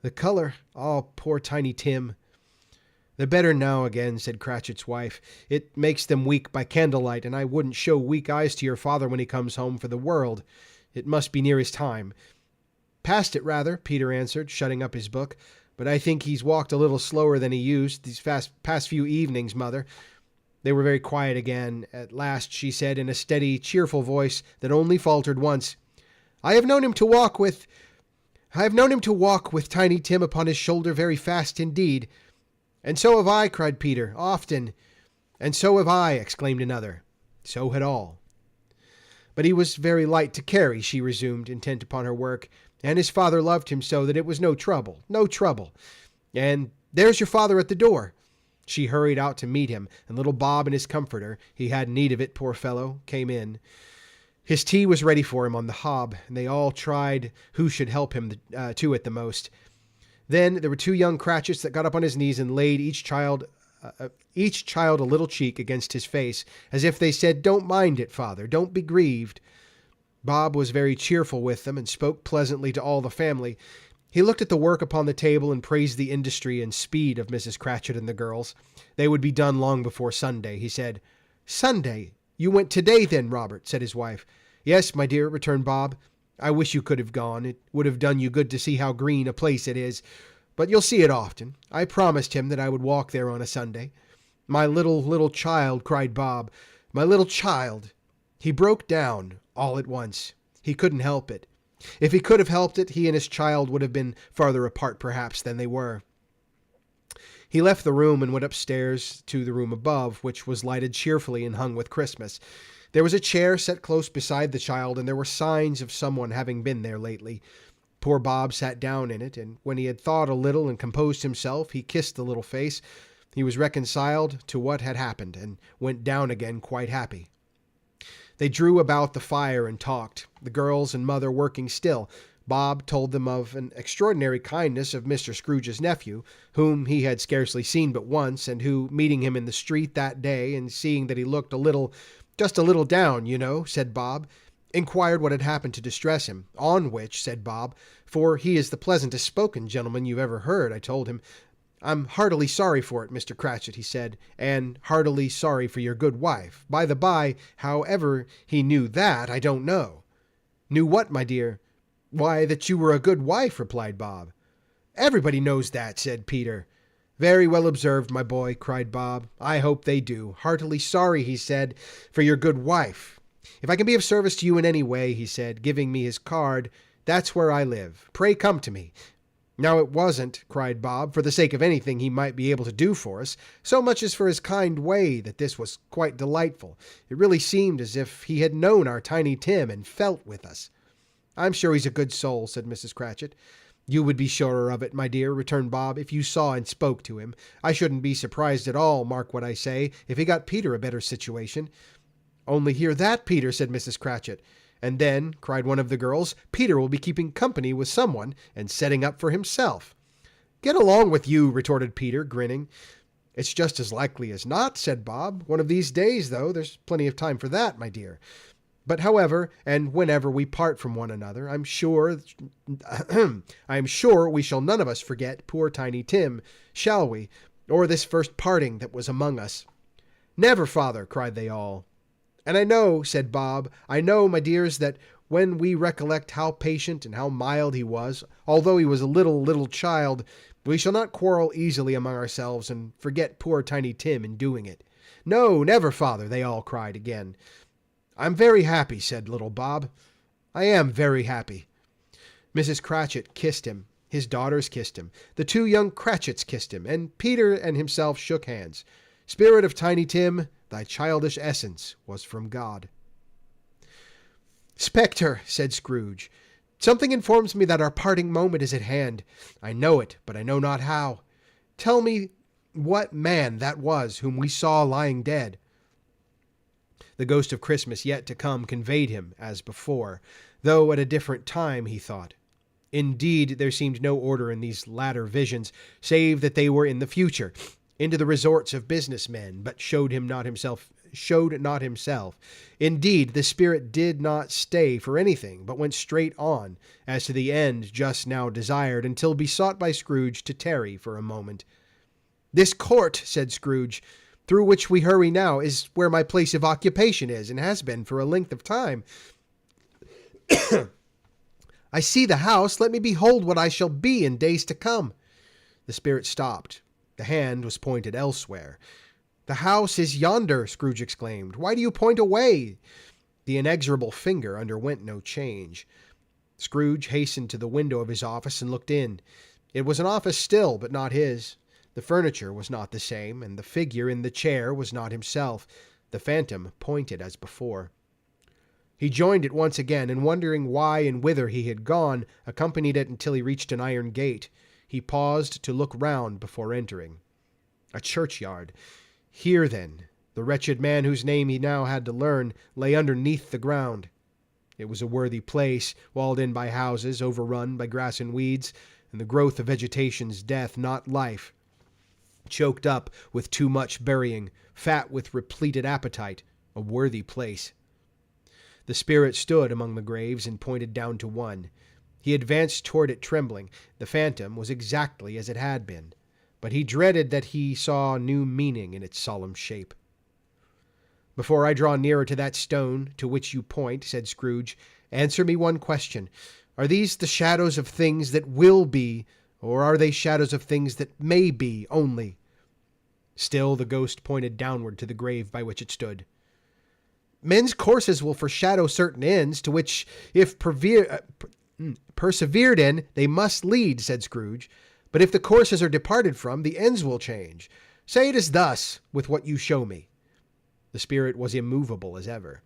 "The color, oh, poor Tiny Tim." "They're better now again," said Cratchit's wife. "It makes them weak by candlelight, and I wouldn't show weak eyes to your father when he comes home for the world. It must be near his time." "Past it, rather," Peter answered, shutting up his book. "But I think he's walked a little slower than he used these past few evenings, Mother." They were very quiet again. At last she said in a steady, cheerful voice that only faltered once, I have known him to walk with Tiny Tim upon his shoulder very fast indeed." "And so have I," cried Peter, "often." "And so have I," exclaimed another. So had all. "But he was very light to carry," she resumed, intent upon her work, "and his father loved him so that it was no trouble. And there's your father at the door." She hurried out to meet him, and little Bob and his comforter, he had need of it, poor fellow, came in. His tea was ready for him on the hob, and they all tried who should help him to it the most. Then there were two young Cratchits that got up on his knees and laid each child a little cheek against his face, as if they said, "Don't mind it, father, don't be grieved." Bob was very cheerful with them, and spoke pleasantly to all the family. He looked at the work upon the table and praised the industry and speed of Mrs. Cratchit and the girls. They would be done long before Sunday, he said. "Sunday? You went today then, Robert?" said his wife. "Yes, my dear," returned Bob. "I wish you could have gone. It would have done you good to see how green a place it is. But you'll see it often. I promised him that I would walk there on a Sunday." "My little child," cried Bob. "My little child." He broke down all at once. He couldn't help it. If he could have helped it, he and his child would have been farther apart perhaps than they were. He left the room and went upstairs to the room above, which was lighted cheerfully and hung with Christmas. There was a chair set close beside the child, and there were signs of someone having been there lately. Poor Bob sat down in it, and when he had thought a little and composed himself, he kissed the little face. He was reconciled to what had happened, and went down again quite happy. They drew about the fire and talked, the girls and mother working still. Bob told them of an extraordinary kindness of Mr. Scrooge's nephew, whom he had scarcely seen but once, and who, meeting him in the street that day, and seeing that he looked just a little down, you know, said Bob, inquired what had happened to distress him. On which, said Bob, for he is the pleasantest spoken gentleman you've ever heard, I told him, I'm heartily sorry for it, Mr. Cratchit, he said, and heartily sorry for your good wife. By the by, however he knew that, I don't know. Knew what, my dear? Why, that you were a good wife, replied Bob. Everybody knows that, said Peter. Very well observed, my boy, cried Bob. I hope they do. Heartily sorry, he said, for your good wife. If I can be of service to you in any way, he said, giving me his card, that's where I live. Pray come to me. Now it wasn't, cried Bob, for the sake of anything he might be able to do for us, so much as for his kind way that this was quite delightful. It really seemed as if he had known our Tiny Tim and felt with us. I'm sure he's a good soul, said Mrs. Cratchit. You would be surer of it, my dear, returned Bob, if you saw and spoke to him. I shouldn't be surprised at all, mark what I say, if he got Peter a better situation. Only hear that, Peter, said Mrs. Cratchit. And then, cried one of the girls, Peter will be keeping company with someone and setting up for himself. Get along with you, retorted Peter, grinning. It's just as likely as not, said Bob. One of these days, though, there's plenty of time for that, my dear. But however, and whenever we part from one another, I'm sure we shall none of us forget poor Tiny Tim, shall we, or this first parting that was among us. Never, father, cried they all. And I know, said Bob, I know, my dears, that when we recollect how patient and how mild he was, although he was a little child, we shall not quarrel easily among ourselves and forget poor Tiny Tim in doing it. No, never, father, they all cried again. I'm very happy, said little Bob. I am very happy. Mrs. Cratchit kissed him. His daughters kissed him. The two young Cratchits kissed him, and Peter and himself shook hands. Spirit of Tiny Tim, thy childish essence was from God. Spectre, said Scrooge, something informs me that our parting moment is at hand. I know it, but I know not how. Tell me what man that was whom we saw lying dead. The ghost of Christmas yet to come conveyed him, as before, though at a different time, he thought. Indeed, there seemed no order in these latter visions, save that they were in the future, into the resorts of business men, but showed not himself. Indeed, the spirit did not stay for anything, but went straight on, as to the end just now desired, until besought by Scrooge to tarry for a moment. This court, said Scrooge, through which we hurry now, is where my place of occupation is, and has been for a length of time. I see the house. Let me behold what I shall be in days to come. The spirit stopped. The hand was pointed elsewhere. The house is yonder, Scrooge exclaimed. Why do you point away? The inexorable finger underwent no change. Scrooge hastened to the window of his office and looked in. It was an office still, but not his. The furniture was not the same, and the figure in the chair was not himself. The phantom pointed as before. He joined it once again, and wondering why and whither he had gone, accompanied it until he reached an iron gate. He paused to look round before entering. A churchyard. Here, then, the wretched man whose name he now had to learn lay underneath the ground. It was a worthy place, walled in by houses, overrun by grass and weeds, and the growth of vegetation's death, not life. Choked up with too much burying, fat with repleted appetite, a worthy place. The spirit stood among the graves and pointed down to one. He advanced toward it trembling. The phantom was exactly as it had been, but he dreaded that he saw new meaning in its solemn shape. Before I draw nearer to that stone to which you point, said Scrooge, answer me one question. Are these the shadows of things that will be, or are they shadows of things that may be only? Still the ghost pointed downward to the grave by which it stood. Men's courses will foreshadow certain ends, to which, if persevered in, they must lead, said Scrooge. But if the courses are departed from, the ends will change. Say it is thus with what you show me. The spirit was immovable as ever.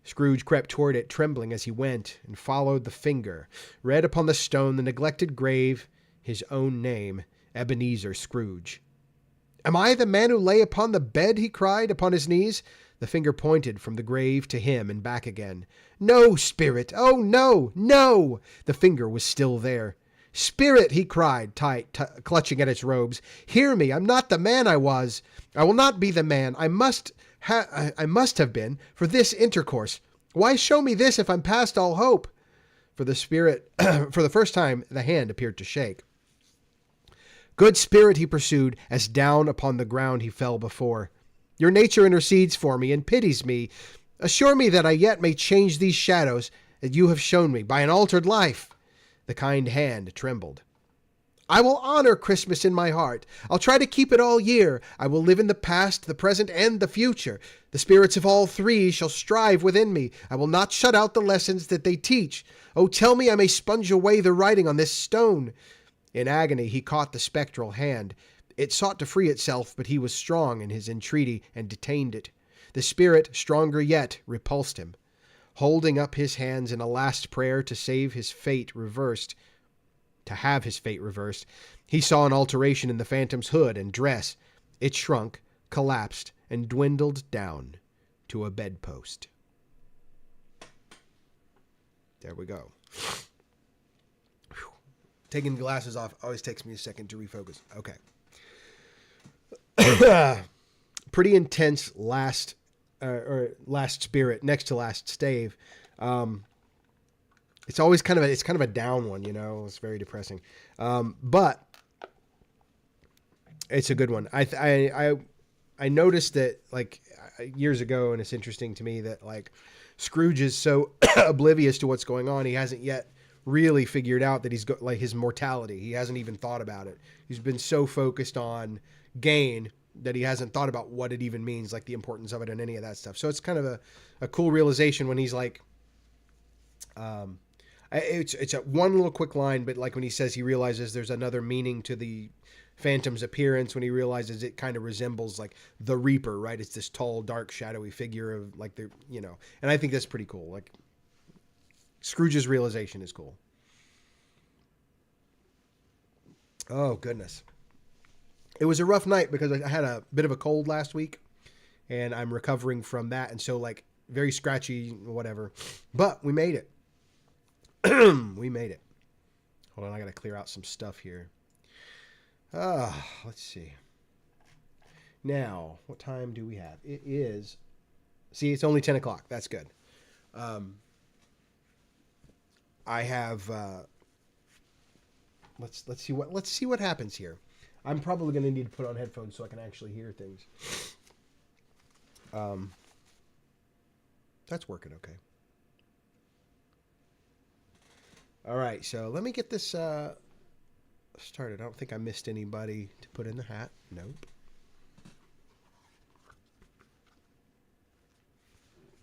Scrooge crept toward it, trembling as he went, and followed the finger, read upon the stone the neglected grave, his own name, Ebenezer Scrooge. Am I the man who lay upon the bed? He cried, upon his knees. The finger pointed from the grave to him and back again. No, spirit! Oh, no! No! The finger was still there. Spirit, he cried, clutching at its robes. Hear me! I'm not the man I was. I will not be the man I must have been for this intercourse. Why show me this if I'm past all hope? For the spirit, for the first time, the hand appeared to shake. Good spirit, he pursued, as down upon the ground he fell before. Your nature intercedes for me and pities me. Assure me that I yet may change these shadows that you have shown me by an altered life. The kind hand trembled. I will honor Christmas in my heart. I'll try to keep it all year. I will live in the past, the present, and the future. The spirits of all three shall strive within me. I will not shut out the lessons that they teach. Oh, tell me I may sponge away the writing on this stone. In agony, he caught the spectral hand. It sought to free itself, but he was strong in his entreaty and detained it. The spirit, stronger yet, repulsed him. Holding up his hands in a last prayer to have his fate reversed, he saw an alteration in the phantom's hood and dress. It shrunk, collapsed, and dwindled down to a bedpost. There we go. Whew. Taking the glasses off always takes me a second to refocus. Okay. Pretty intense last spirit next to last stave. It's always kind of a down one, you know. It's very depressing, but it's a good one. I noticed that like years ago, and it's interesting to me that like Scrooge is so oblivious to what's going on. He hasn't yet really figured out that he's got like his mortality. He hasn't even thought about it. He's been so focused on gain that he hasn't thought about what it even means, like the importance of it and any of that stuff. So it's kind of a cool realization when he's like, it's a one little quick line, but like when he says he realizes there's another meaning to the Phantom's appearance, when he realizes it kind of resembles like the Reaper, right? It's this tall, dark, shadowy figure of like the, you know, and I think that's pretty cool. Like Scrooge's realization is cool. Oh, goodness. It was a rough night because I had a bit of a cold last week and I'm recovering from that. And so like very scratchy, whatever, but we made it. We made it. Hold on. I got to clear out some stuff here. Let's see. Now, what time do we have? It is, see, it's only 10 o'clock. That's good. I have, let's see what happens here. I'm probably going to need to put on headphones so I can actually hear things. That's working okay. All right, so let me get this started. I don't think I missed anybody to put in the hat. Nope.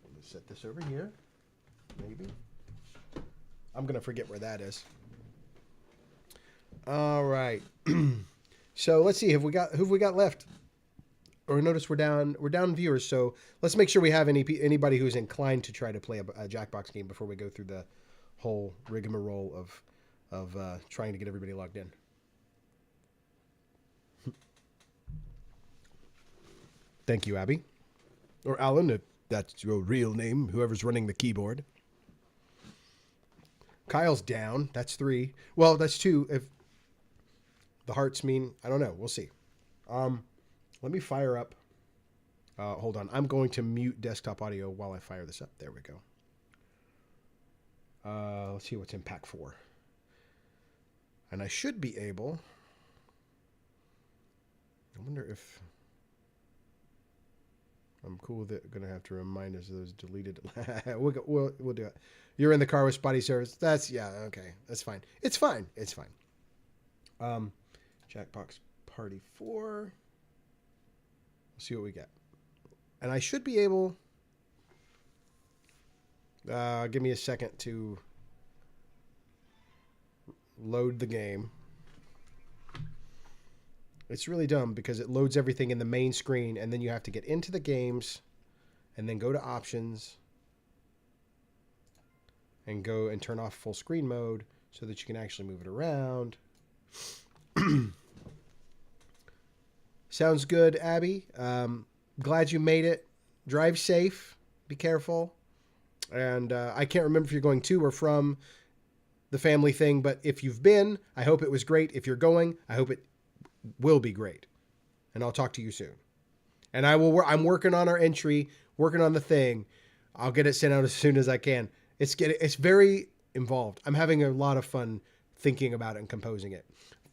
Let me set this over here. Maybe. I'm going to forget where that is. All right. So let's see. Who have we got left? Or notice we're down viewers. So let's make sure we have anybody who's inclined to try to play a Jackbox game before we go through the whole rigmarole of trying to get everybody logged in. Thank you, Abby. Or Alan, if that's your real name, whoever's running the keyboard. Kyle's down. That's 3. Well, that's 2. If the hearts mean, I don't know. We'll see. Let me fire up. Hold on. I'm going to mute desktop audio while I fire this up. There we go. Let's see what's in pack 4. And I should be able. I wonder if I'm cool with it. Going to have to remind us of those deleted. We'll do it. You're in the car with spotty service. Okay. That's fine. It's fine. Jackbox Party 4. We'll see what we get. And I should be able. Give me a second to load the game. It's really dumb because it loads everything in the main screen and then you have to get into the games and then go to options and go and turn off full screen mode so that you can actually move it around. Sounds good, Abby. Glad you made it. drive safe. Be careful. And I can't remember if you're going to or from the family thing, but if you've been, I hope it was great. If you're going, I hope it will be great. And I'll talk to you soon. And I'm working on our entry, working on the thing. I'll get it sent out as soon as I can. It's very involved. I'm having a lot of fun thinking about it and composing it.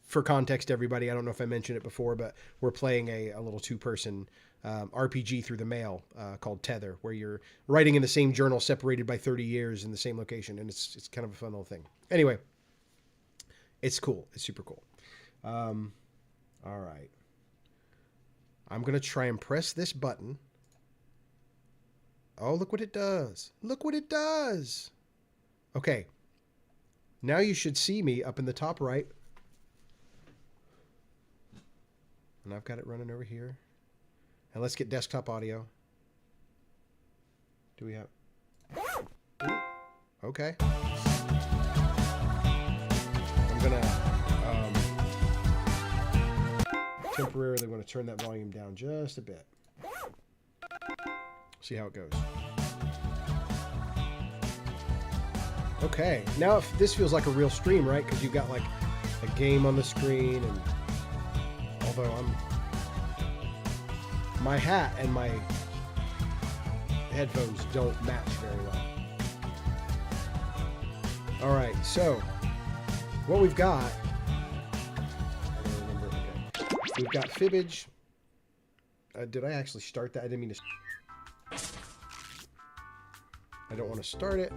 For context, everybody, I don't know if I mentioned it before, but we're playing a little 2-person RPG through the mail called Tether, where you're writing in the same journal, separated by 30 years in the same location, and it's kind of a fun little thing. Anyway, it's cool. It's super cool. All right. I'm going to try and press this button. Oh, look what it does. Look what it does. Okay. Now you should see me up in the top right. And I've got it running over here. And let's get desktop audio. Do we have... Ooh. Okay. I'm going to temporarily want to turn that volume down just a bit. See how it goes. Okay. Now this feels like a real stream, right? Because you've got like a game on the screen, and although my hat and my headphones don't match very well. All right, so what we've got, I don't remember. Okay, we've got fibbage. Did I actually start that? I didn't mean to. I don't want to start it.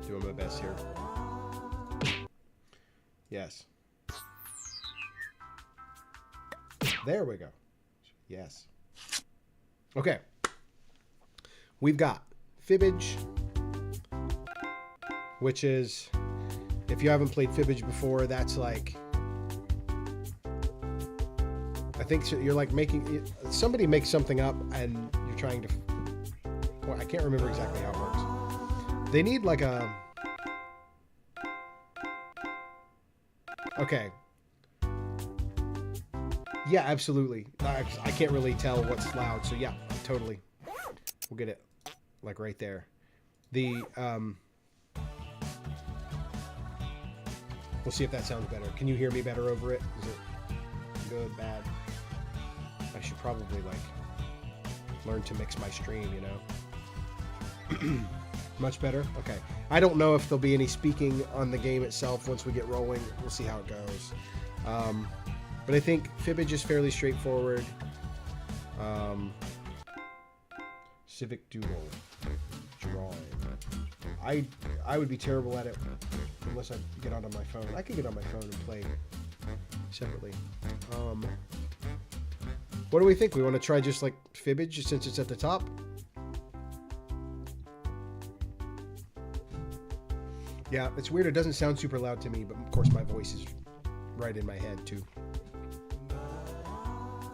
Doing my best here. Yes. There we go. Yes. Okay. We've got fibbage, which is, if you haven't played fibbage before, that's like, I think you're like making, somebody makes something up and you're trying to, well, I can't remember exactly how it works. They need like a, okay. Yeah, absolutely. I can't really tell what's loud, so yeah, totally. We'll get it like right there. The we'll see if that sounds better. Can you hear me better over it? Is it good, bad? I should probably like learn to mix my stream, you know. Much better? Okay. I don't know if there'll be any speaking on the game itself once we get rolling. We'll see how it goes. But I think fibbage is fairly straightforward. Civic Doodle. Drawing. I would be terrible at it unless I get out on my phone. I could get on my phone and play separately. What do we think? We want to try just like fibbage since it's at the top? Yeah, it's weird. It doesn't sound super loud to me, but of course my voice is right in my head too.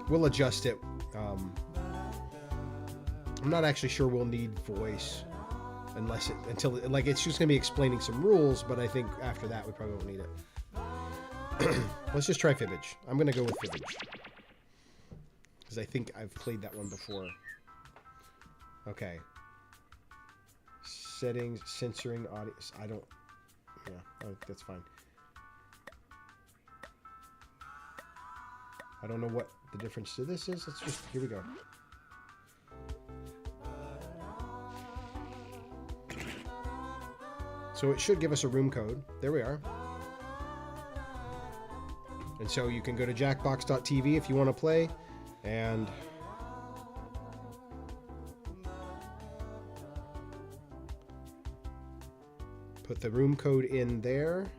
We'll adjust it. I'm not actually sure we'll need voice until like it's just gonna be explaining some rules, but I think after that we probably won't need it. Let's just try fibbage. I'm gonna go with fibbage because I think I've played that one before. Okay. Settings, censoring audio. I don't. Yeah, that's fine. I don't know what the difference to this is. Let's just, here we go. So it should give us a room code. There we are. And so you can go to jackbox.tv if you want to play, and put the room code in there.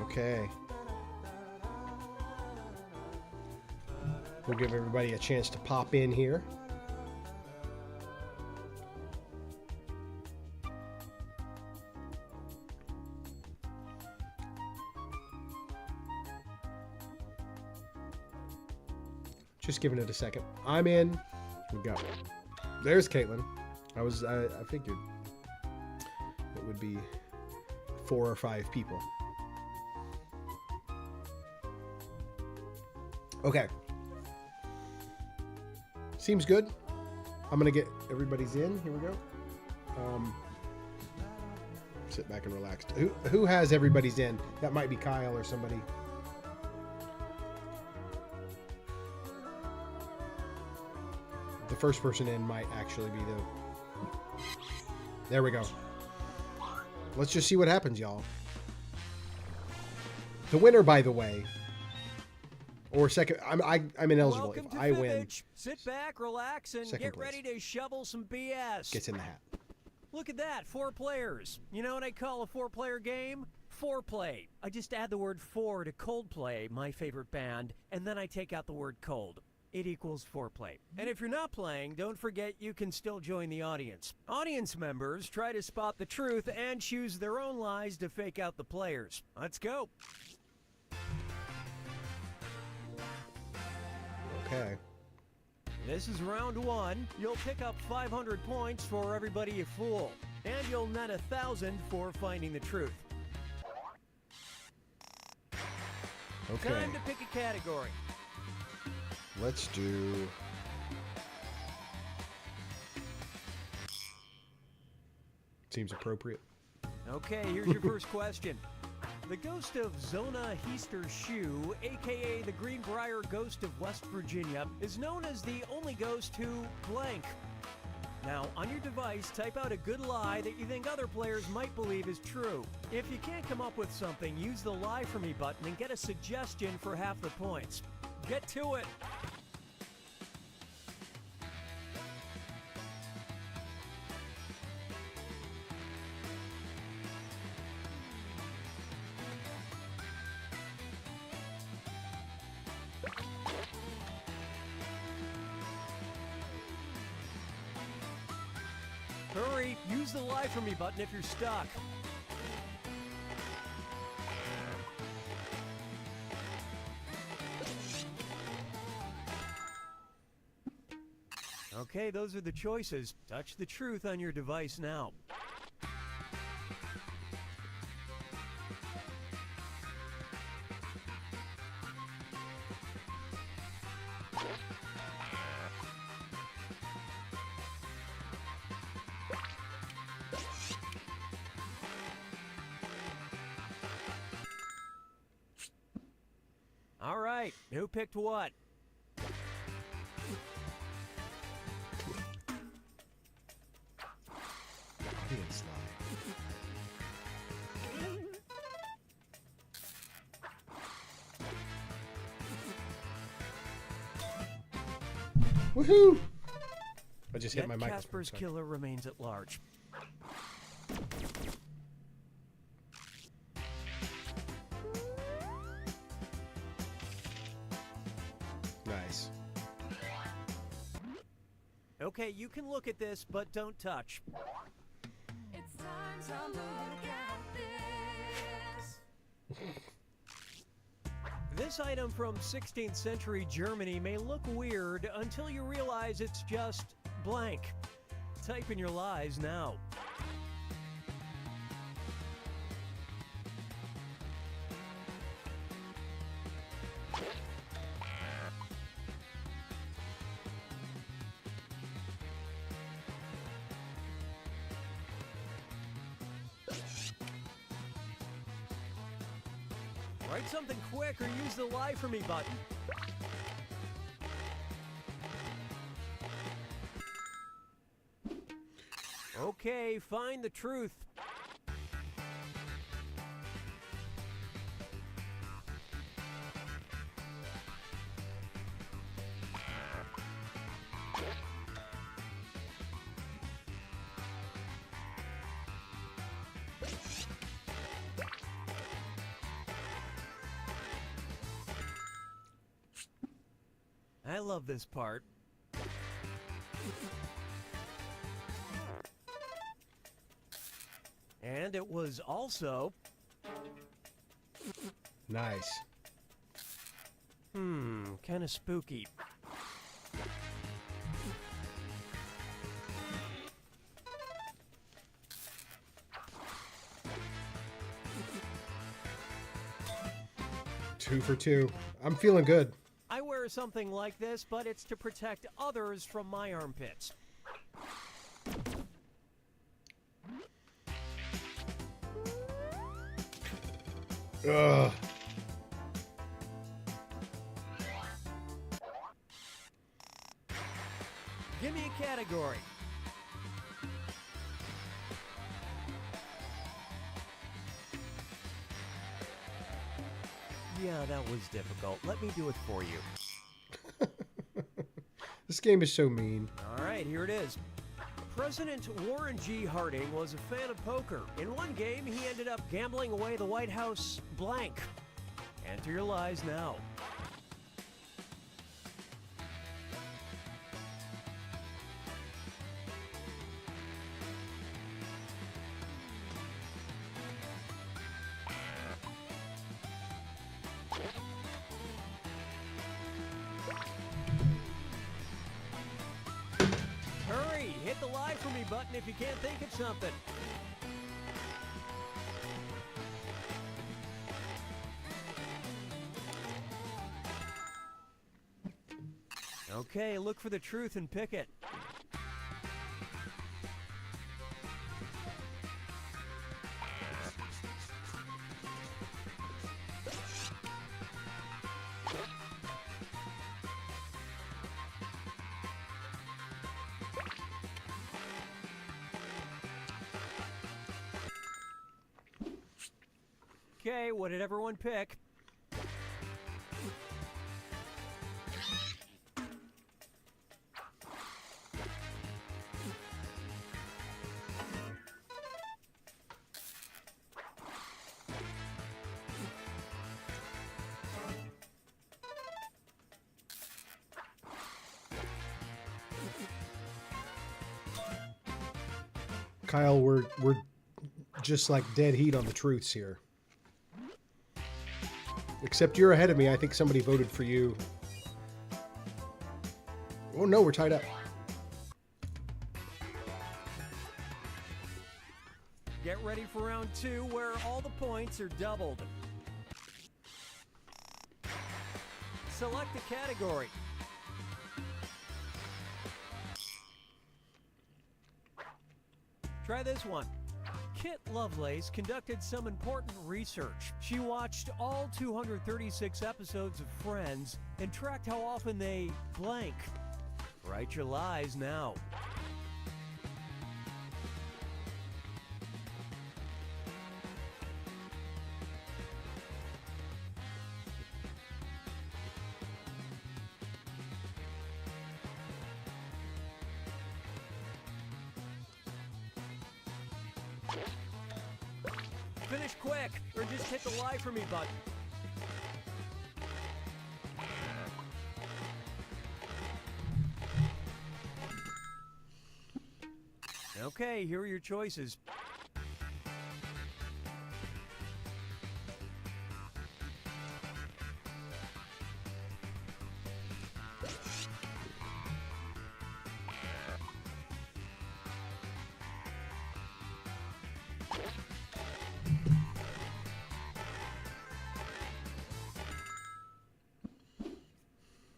Okay. We'll give everybody a chance to pop in here. Just giving it a second. I'm in. We go. There's Caitlin. I figured it would be 4 or 5 people. Okay. Seems good. I'm gonna get everybody's in. Here we go. Sit back and relax. Who has everybody's in? That might be Kyle or somebody. The first person in might actually be the... There we go. Let's just see what happens, y'all. The winner, by the way, or second, I'm ineligible. Welcome If to I win, Fibbage. Sit back, relax, and Second get place. ready to shovel some BS. gets in the hat. Look at that, 4 players. You know what I call a 4-player game? Foreplay. I just add the word "for" to Coldplay, my favorite band, and then I take out the word "cold." It equals foreplay. And if you're not playing, don't forget you can still join the audience. Audience members try to spot the truth and choose their own lies to fake out the players. Let's go. Okay. This is round 1. You'll pick up 500 points for everybody you fool. And you'll net 1,000 for finding the truth. Okay. Time to pick a category. Let's do... Seems appropriate. Okay, here's your first question. The ghost of Zona Heaster Shoe, aka the Greenbrier Ghost of West Virginia, is known as the only ghost who blank. Now, on your device, type out a good lie that you think other players might believe is true. If you can't come up with something, use the Lie For Me button and get a suggestion for half the points. Get to it! Hurry, use the Lie For Me button if you're stuck. Okay, those are the choices. Touch the truth on your device now. All right, who picked what? Audience lie. Woohoo! I just hit Yet my microphone. Casper's sorry. killer remains at large. Nice. Okay, you can look at this, but don't touch. It's time to look at this. This item from 16th century Germany may look weird until you realize it's just blank. Type in your lies now. Write something quick or use the Lie For Me button. Okay, find the truth. I love this part. And it was also... Nice. kind of spooky. 2 for 2. I'm feeling good. I wear something like this, but it's to protect others from my armpits. Ugh. Give me a category. Yeah, that was difficult. Let me do it for you. This game is so mean. All right, here it is. President Warren G. Harding was a fan of poker. In one game, he ended up gambling away the White House blank. Enter your lies now. Hurry, hit the lie for me button if you can't think of something. Okay, look for the truth and pick it. Okay, what did everyone pick? Kyle, we're just like dead heat on the truths here. Except you're ahead of me. I think somebody voted for you. Oh no, we're tied up. Get ready for round 2 where all the points are doubled. Select a category. Try this one. Kit Lovelace conducted some important research. She watched all 236 episodes of Friends and tracked how often they blank. Write your lies now. Finish quick, or just hit the lie for me button. Okay, here are your choices.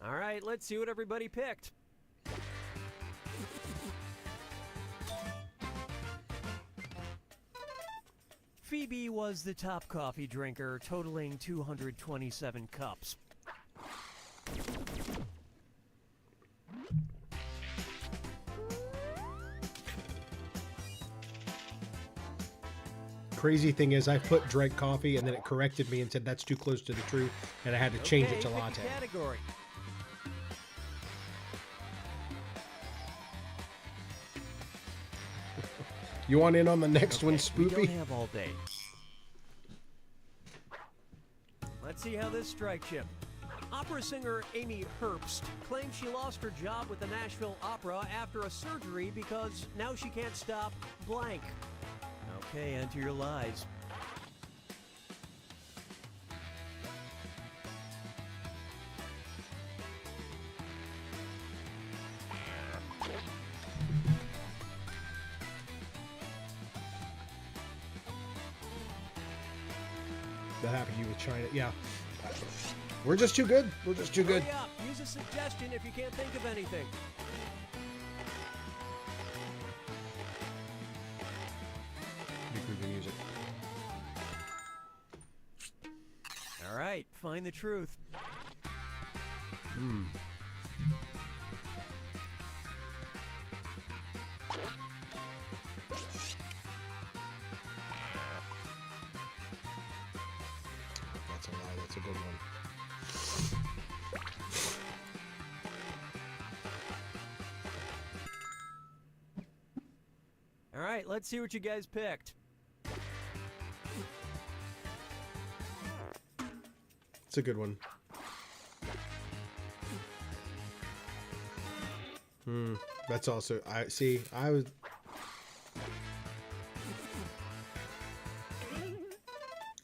All right, let's see what everybody picked. Phoebe was the top coffee drinker, totaling 227 cups. Crazy thing is, I put drank coffee and then it corrected me and said that's too close to the truth, and I had to change it to pick a latte. category. You want in on the next one, We Spoopy? don't have all day. Let's see how this strikes you. Opera singer Amy Herbst claims she lost her job with the Nashville Opera after a surgery because now she can't stop blank. Okay, enter your lies. That happened to you with China. Yeah. We're just too good. We're just too good. Hurry up. Use a suggestion if you can't think of anything. Creepy music. All right, find the truth. That's a lie. That's a good one. All right, let's see what you guys picked. It's a good one. That's also I see. I was.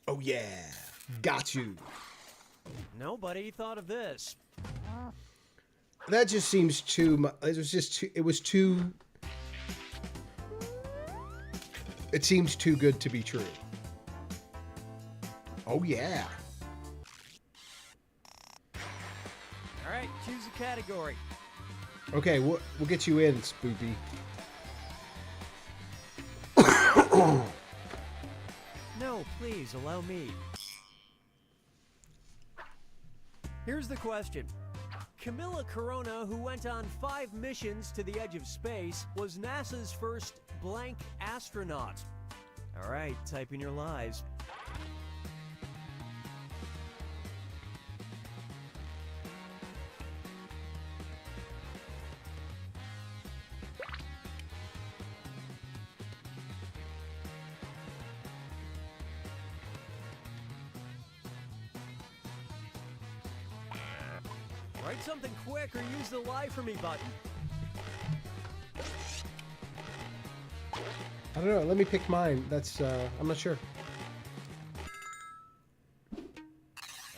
Oh yeah, got you. Nobody thought of this. That just seems too much. It was just too. It was too. It seems too good to be true. Oh yeah. All right, choose a category. Okay, we'll get you in, Spoopy. No, please, allow me. Here's the question. Camilla Corona, who went on 5 missions to the edge of space, was NASA's first blank astronaut. All right, type in your lies. Write something quick or use the lie for me button. I don't know. Let me pick mine. That's I'm not sure.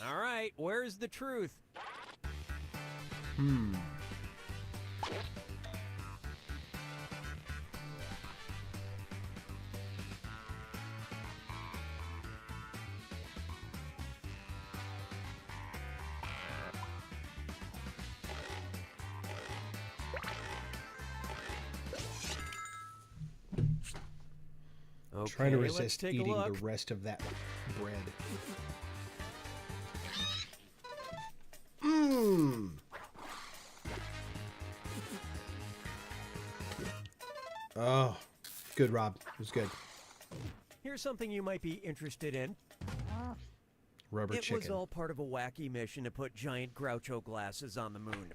All right, where's the truth? Okay, Trying to let's resist take a eating the look. rest of that bread. Mmm. Oh, good, Rob. It was good. Here's something you might be interested in. Rubber It chicken. was all part of a wacky mission to put giant Groucho glasses on the moon.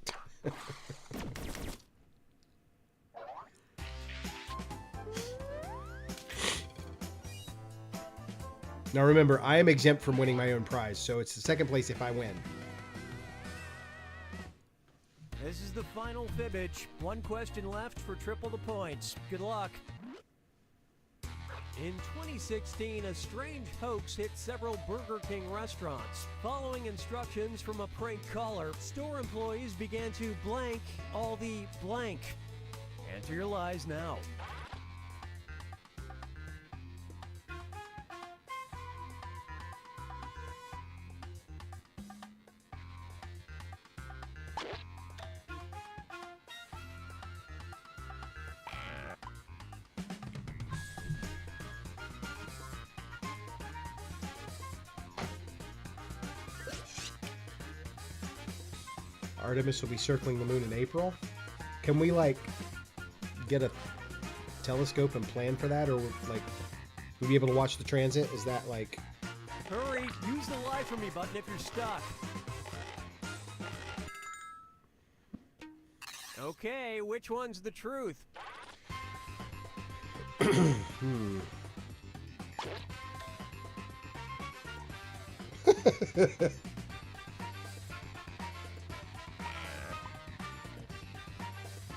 Now remember, I am exempt from winning my own prize, so it's the second place if I win. This is the final fibbage. 1 question left for triple the points. Good luck. In 2016, a strange hoax hit several Burger King restaurants. Following instructions from a prank caller, store employees began to blank all the blank. Answer your lies now. Artemis will be circling the moon in April. Can we, like, get a telescope and plan for that? Or, like, we'll be able to watch the transit? Is that, like... Hurry, use the lie for me button if you're stuck. Okay, which one's the truth?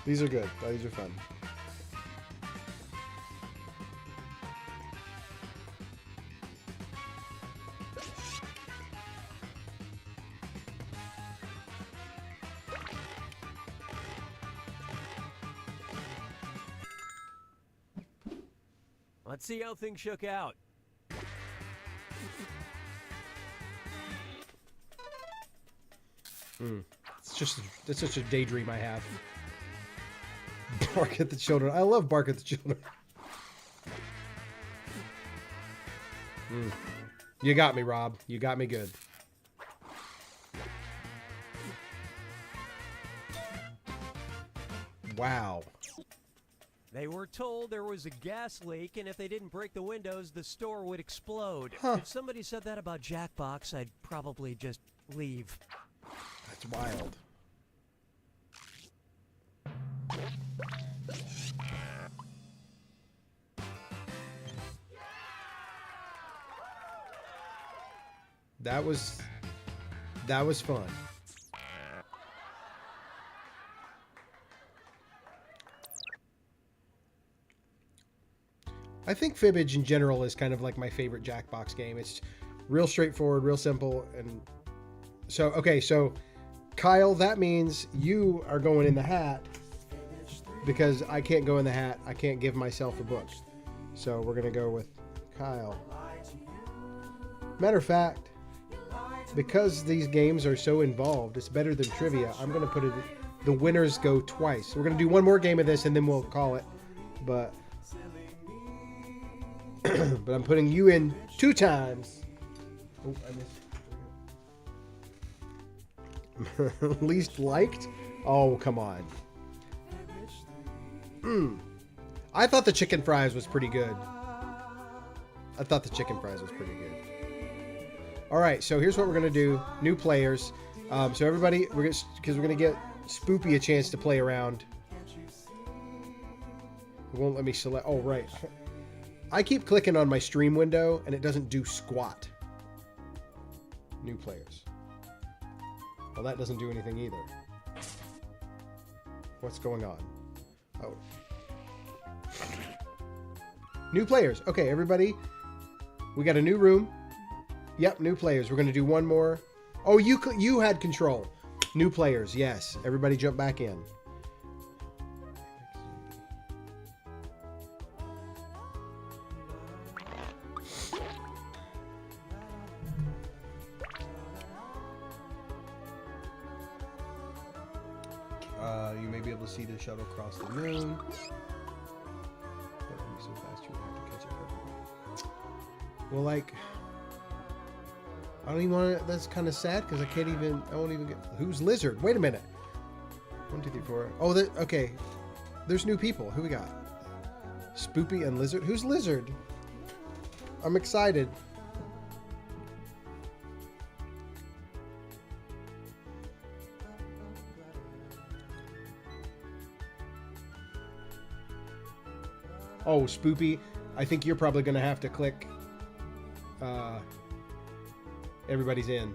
These are good. These are fun. Let's see how things shook out. That's such a daydream I have. Bark at the children. I love Bark at the Children. You got me, Rob. You got me good. Wow. They were told there was a gas leak, and if they didn't break the windows, the store would explode. Huh. If somebody said that about Jackbox, I'd probably just leave. That's wild. That was fun. I think Fibbage in general is kind of like my favorite Jackbox game. It's real straightforward, real simple, and so okay, so Kyle, that means you are going in the hat because I can't go in the hat. I can't give myself a book. So we're gonna go with Kyle. Matter of fact, because these games are so involved, it's better than trivia. I'm gonna put it. The winners go twice. We're gonna do one more game of this and then we'll call it. But but I'm putting you in 2 times. Oh, I missed. Least liked? Oh, come on. I thought the chicken fries was pretty good. All right, so here's what we're gonna do. New players. So everybody, because we're gonna get Spoopy a chance to play around. It won't let me select. Oh, right. I keep clicking on my stream window and it doesn't do squat. New players. Well, that doesn't do anything either. What's going on? Oh. New players. Okay, everybody. We got a new room. Yep, new players. We're going to do one more. Oh, you had control. New players. Yes. Everybody jump back in. You may be able to see the shuttle cross the moon. That would be so fast you would have to catch it. Well, like, I don't even want to. That's kind of sad because I won't even get. Who's Lizard? Wait a minute. 1, 2, 3, 4. Oh, okay. There's new people. Who we got? Spoopy and Lizard. Who's Lizard? I'm excited. Oh, Spoopy, I think you're probably going to have to click everybody's in.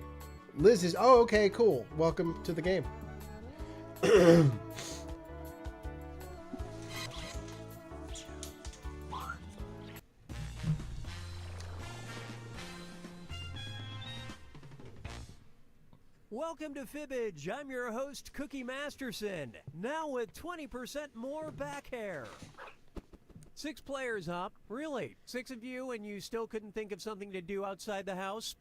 Liz is... Oh, okay, cool. Welcome to the game. Welcome to Fibbage. I'm your host, Cookie Masterson. Now with 20% more back hair. 6 players, huh? Really? 6 of you and you still couldn't think of something to do outside the house?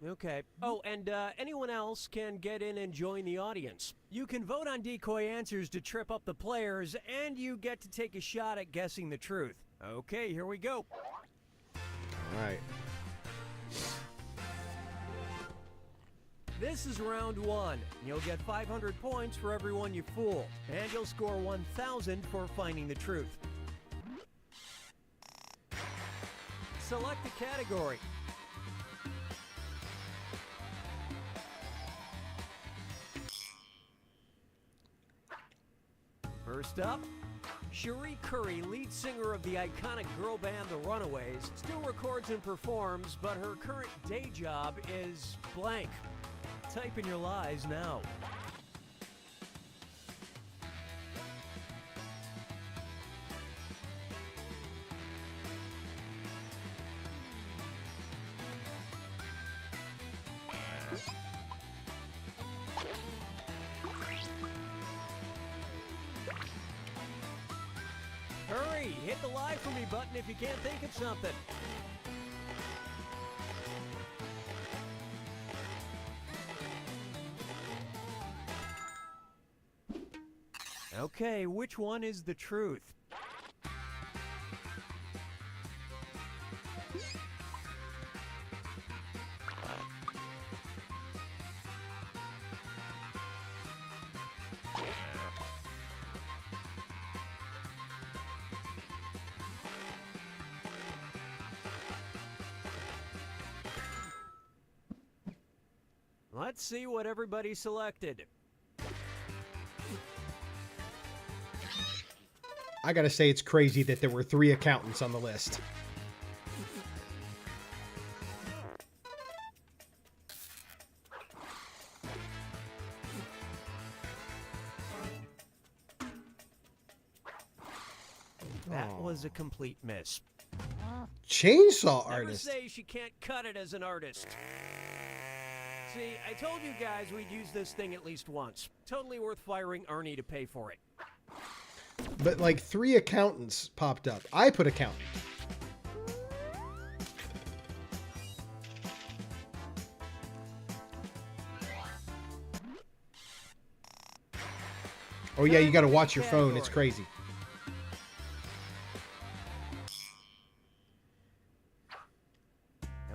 Okay. Oh, and anyone else can get in and join the audience. You can vote on decoy answers to trip up the players, and you get to take a shot at guessing the truth. Okay, here we go. All right. This is round 1. You'll get 500 points for everyone you fool, and you'll score 1,000 for finding the truth. Select a category. First up, Cherie Curry, lead singer of the iconic girl band The Runaways, still records and performs, but her current day job is blank. Type in your lies now. Hurry! Hit the lie for me button if you can't think of something. Okay, which one is the truth? Let's see what everybody selected. I gotta say, it's crazy that there were 3 accountants on the list. That was a complete miss. Chainsaw Never artist. say she can't cut it as an artist. See, I told you guys we'd use this thing at least once. Totally worth firing Ernie to pay for it. But like 3 accountants popped up. I put accountant. Oh yeah, you gotta watch your phone. It's crazy.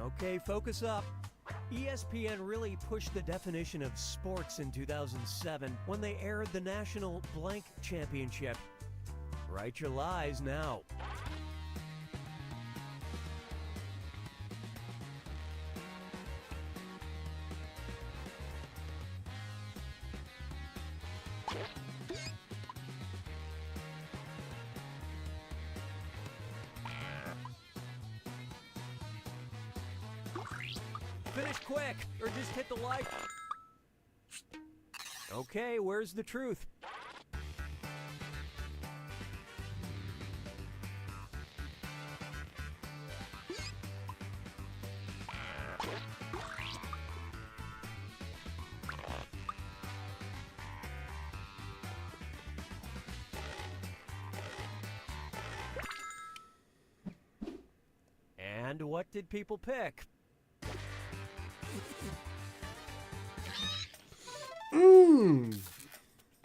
Okay, focus up. ESPN really pushed the definition of sports in 2007 when they aired the National Blank Championship. Write your lies now. Finish quick, or just hit the like. Okay, where's the truth? And what did people pick?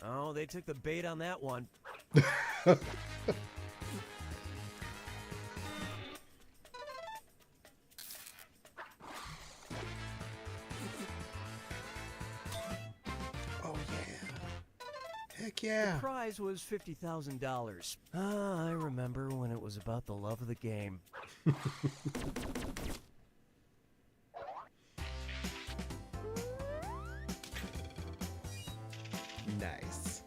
Oh, they took the bait on that one. Oh yeah. Heck yeah. The prize was $50,000. Ah, I remember when it was about the love of the game. Nice.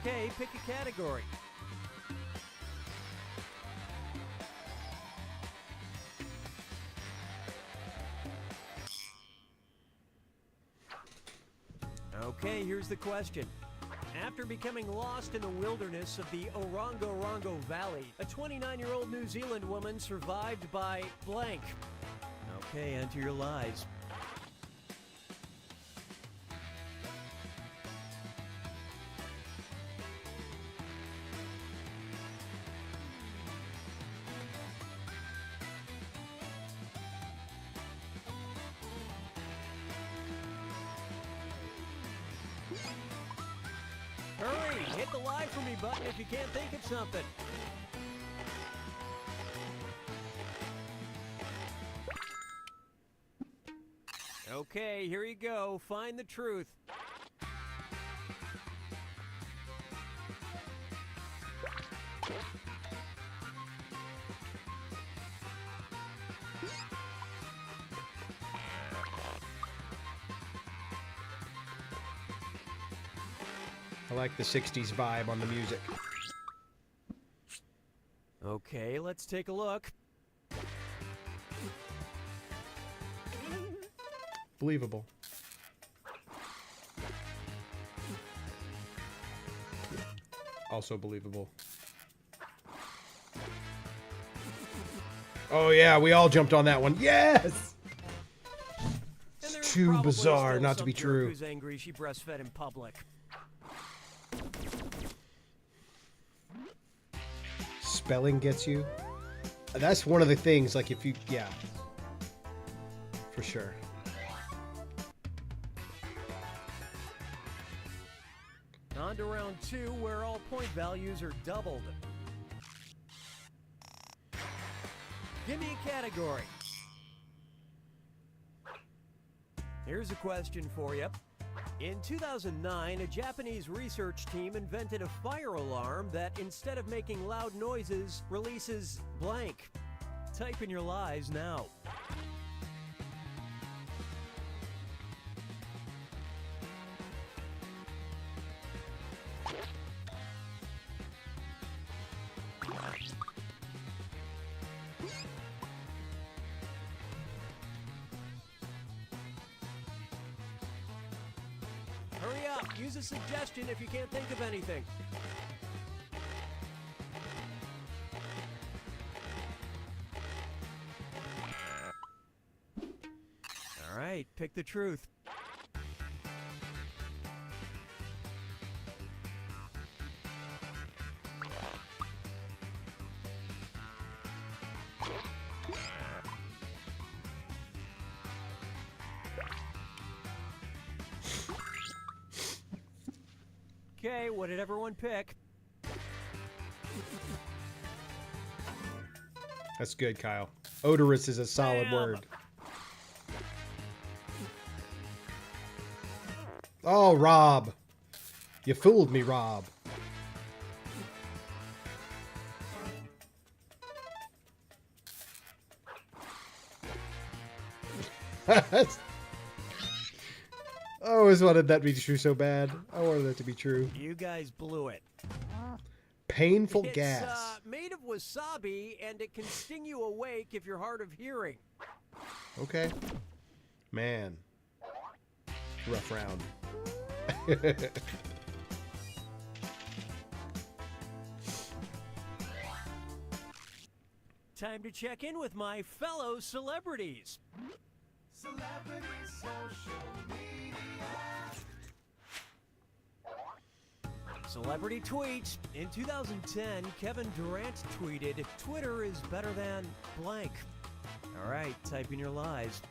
Okay, pick a category. Okay, here's the question. After becoming lost in the wilderness of the Orongo Valley, a 29-year-old New Zealand woman survived by blank. Okay, enter your lies. Hurry, hit the lie for me button if you can't think of something. Okay, here you go. Find the truth. I like the 60s vibe on the music. Okay, let's take a look. Believable. Also believable. Oh yeah, we all jumped on that one. Yes! And there's Too probably bizarre still not to some be jerk true. Who's angry she breastfed in public. Spelling gets you. That's one of the things, like if you, yeah. For sure. On to round 2, where all point values are doubled. Give me a category. Here's a question for you. In 2009, a Japanese research team invented a fire alarm that, instead of making loud noises, releases blank. Type in your lies now. Hurry up, use a suggestion if you can't think of anything. All right, pick the truth. Okay, what did everyone pick? That's good, Kyle. Odorous is a solid Bam! word. Oh, Rob. You fooled me, Rob. I always wanted that to be true so bad. I wanted that to be true. You guys blew it. Painful It's gas. made of wasabi, and it can sting you awake if you're hard of hearing. Okay. Man. Rough round. Time to check in with my fellow celebrities. Celebrity tweets. In 2010, Kevin Durant tweeted, "Twitter is better than blank." All right, type in your lies.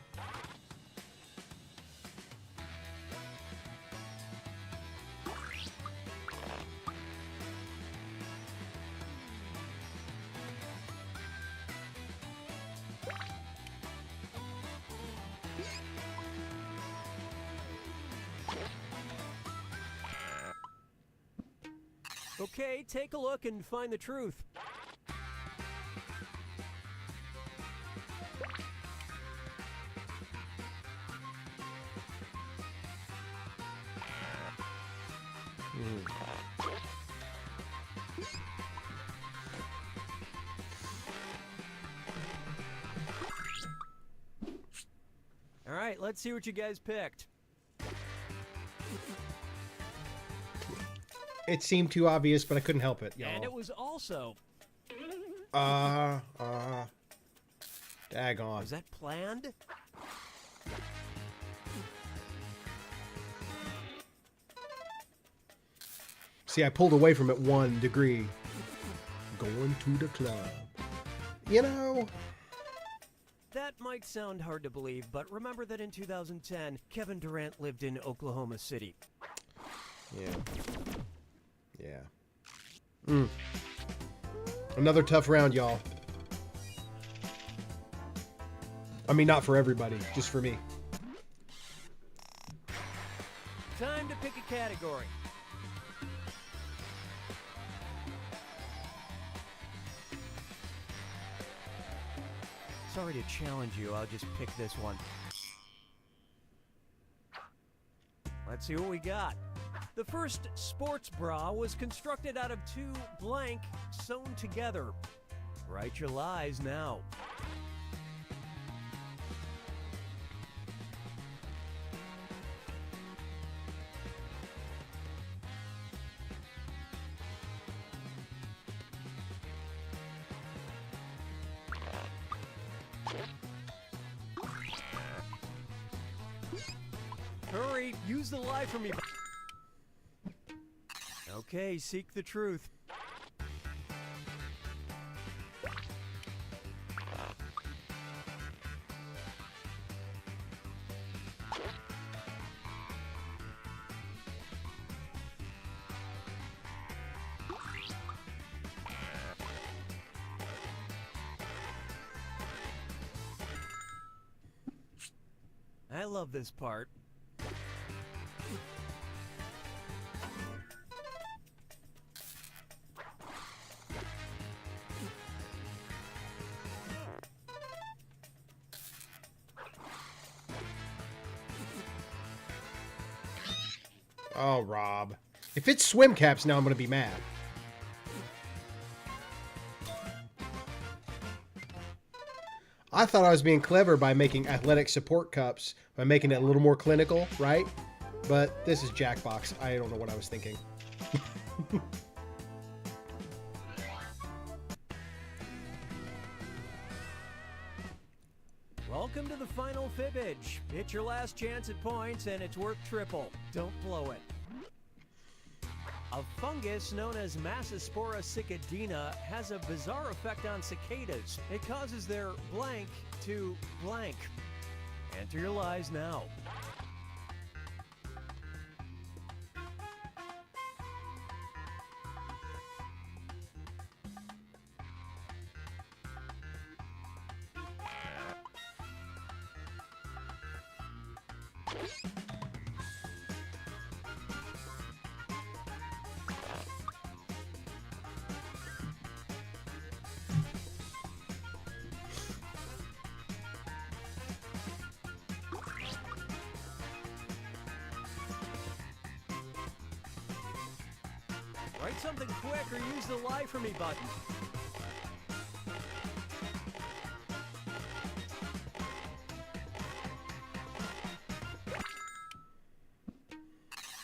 Okay, take a look and find the truth. All right, let's see what you guys picked. It seemed too obvious, but I couldn't help it, y'all. And it was also... Daggone. Was that planned? See, I pulled away from it 1 degree. Going to the club. You know... That might sound hard to believe, but remember that in 2010, Kevin Durant lived in Oklahoma City. Yeah. Yeah. Another tough round, y'all. I mean, not for everybody, just for me. Time to pick a category. Sorry to challenge you, I'll just pick this one. Let's see what we got. The first sports bra was constructed out of 2 blank sewn together. Write your lies now. Hurry, use the lie for me. Okay, seek the truth. I love this part. Oh, Rob. If it's swim caps now, I'm going to be mad. I thought I was being clever by making athletic support cups, by making it a little more clinical, right? But this is Jackbox. I don't know what I was thinking. Welcome to the final fibbage. It's your last chance at points, and it's worth triple. Don't blow it. A fungus known as Massospora cicadina has a bizarre effect on cicadas. It causes their blank to blank. Enter your lies now. Write something quick or use the lie for me button.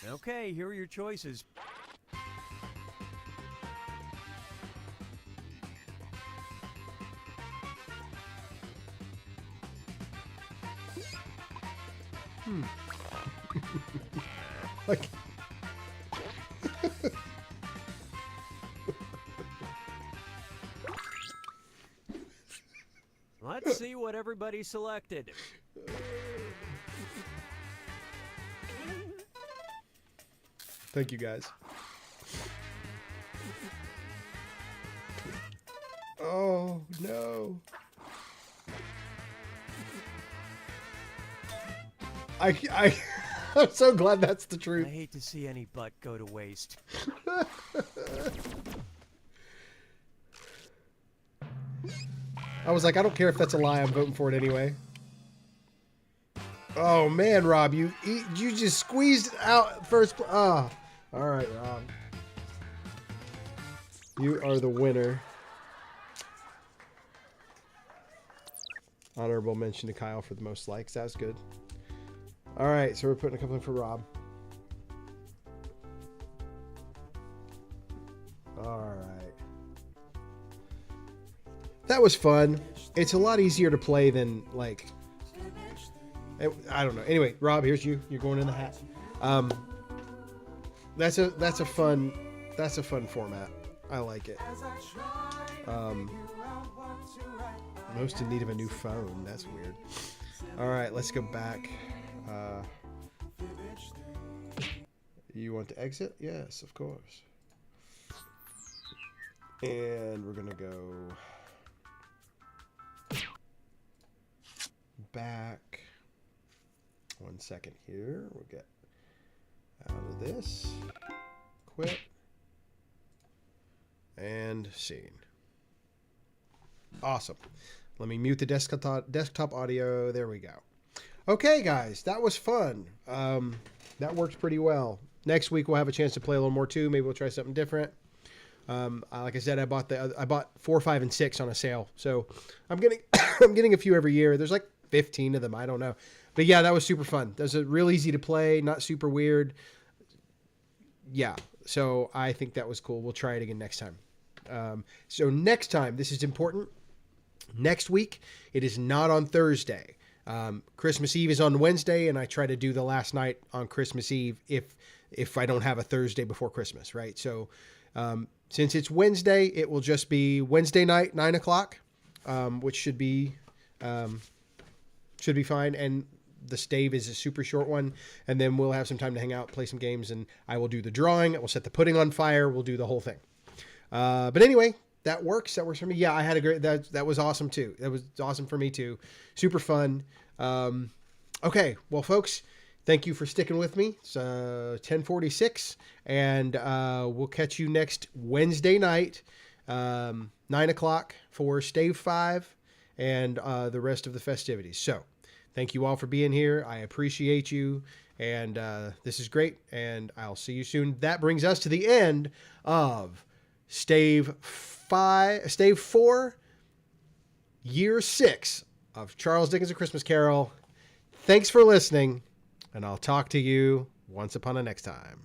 Okay, here are your choices. Like, Let's see what everybody selected. thank you, guys. Oh, no. I'm so glad that's the I truth. hate to see any butt go to waste. I was like, I don't care if that's a lie. I'm voting for it anyway. Oh man, Rob, you just squeezed out first. All right, Rob, you are the winner. Honorable mention to Kyle for the most likes. That's good. All right, so we're putting a couple in for Rob. All right. That was fun. It's a lot easier to play than, like, I don't know. Anyway, Rob, here's you. You're going in the hat. That's a fun format. I like it. Most in need of a new phone. That's weird. All right, let's go back. You want to exit? Yes, of course. And we're gonna go back. 1 second here. We'll get out of this. Quit. And scene. Awesome. Let me mute the desktop audio. There we go. Okay, guys, that was fun. That worked pretty well. Next week we'll have a chance to play a little more too. Maybe we'll try something different. Like I said, I bought 4, 5, and 6 on a sale, so I'm getting I'm getting a few every year. There's like 15 of them. I don't know, but yeah, that was super fun. That was real easy to play, not super weird. Yeah, so I think that was cool. We'll try it again next time. So next time, this is important. Next week, it is not on Thursday. Christmas Eve is on Wednesday, and I try to do the last night on Christmas Eve if I don't have a Thursday before Christmas, right? So since it's Wednesday, it will just be Wednesday night, 9 o'clock, which should be fine. And the stave is a super short one, and then we'll have some time to hang out, play some games, and I will do the drawing. We'll set the pudding on fire. We'll do the whole thing. But anyway, that works. That works for me. Yeah, I had a great, that was awesome too. That was awesome for me too. Super fun. Okay, well, folks, thank you for sticking with me. It's 10:46, and we'll catch you next Wednesday night, 9 o'clock for Stave 5 and the rest of the festivities. So thank you all for being here. I appreciate you, and this is great, and I'll see you soon. That brings us to the end of Stave 4, Year 6 of Charles Dickens' A Christmas Carol. Thanks for listening, and I'll talk to you once upon a next time.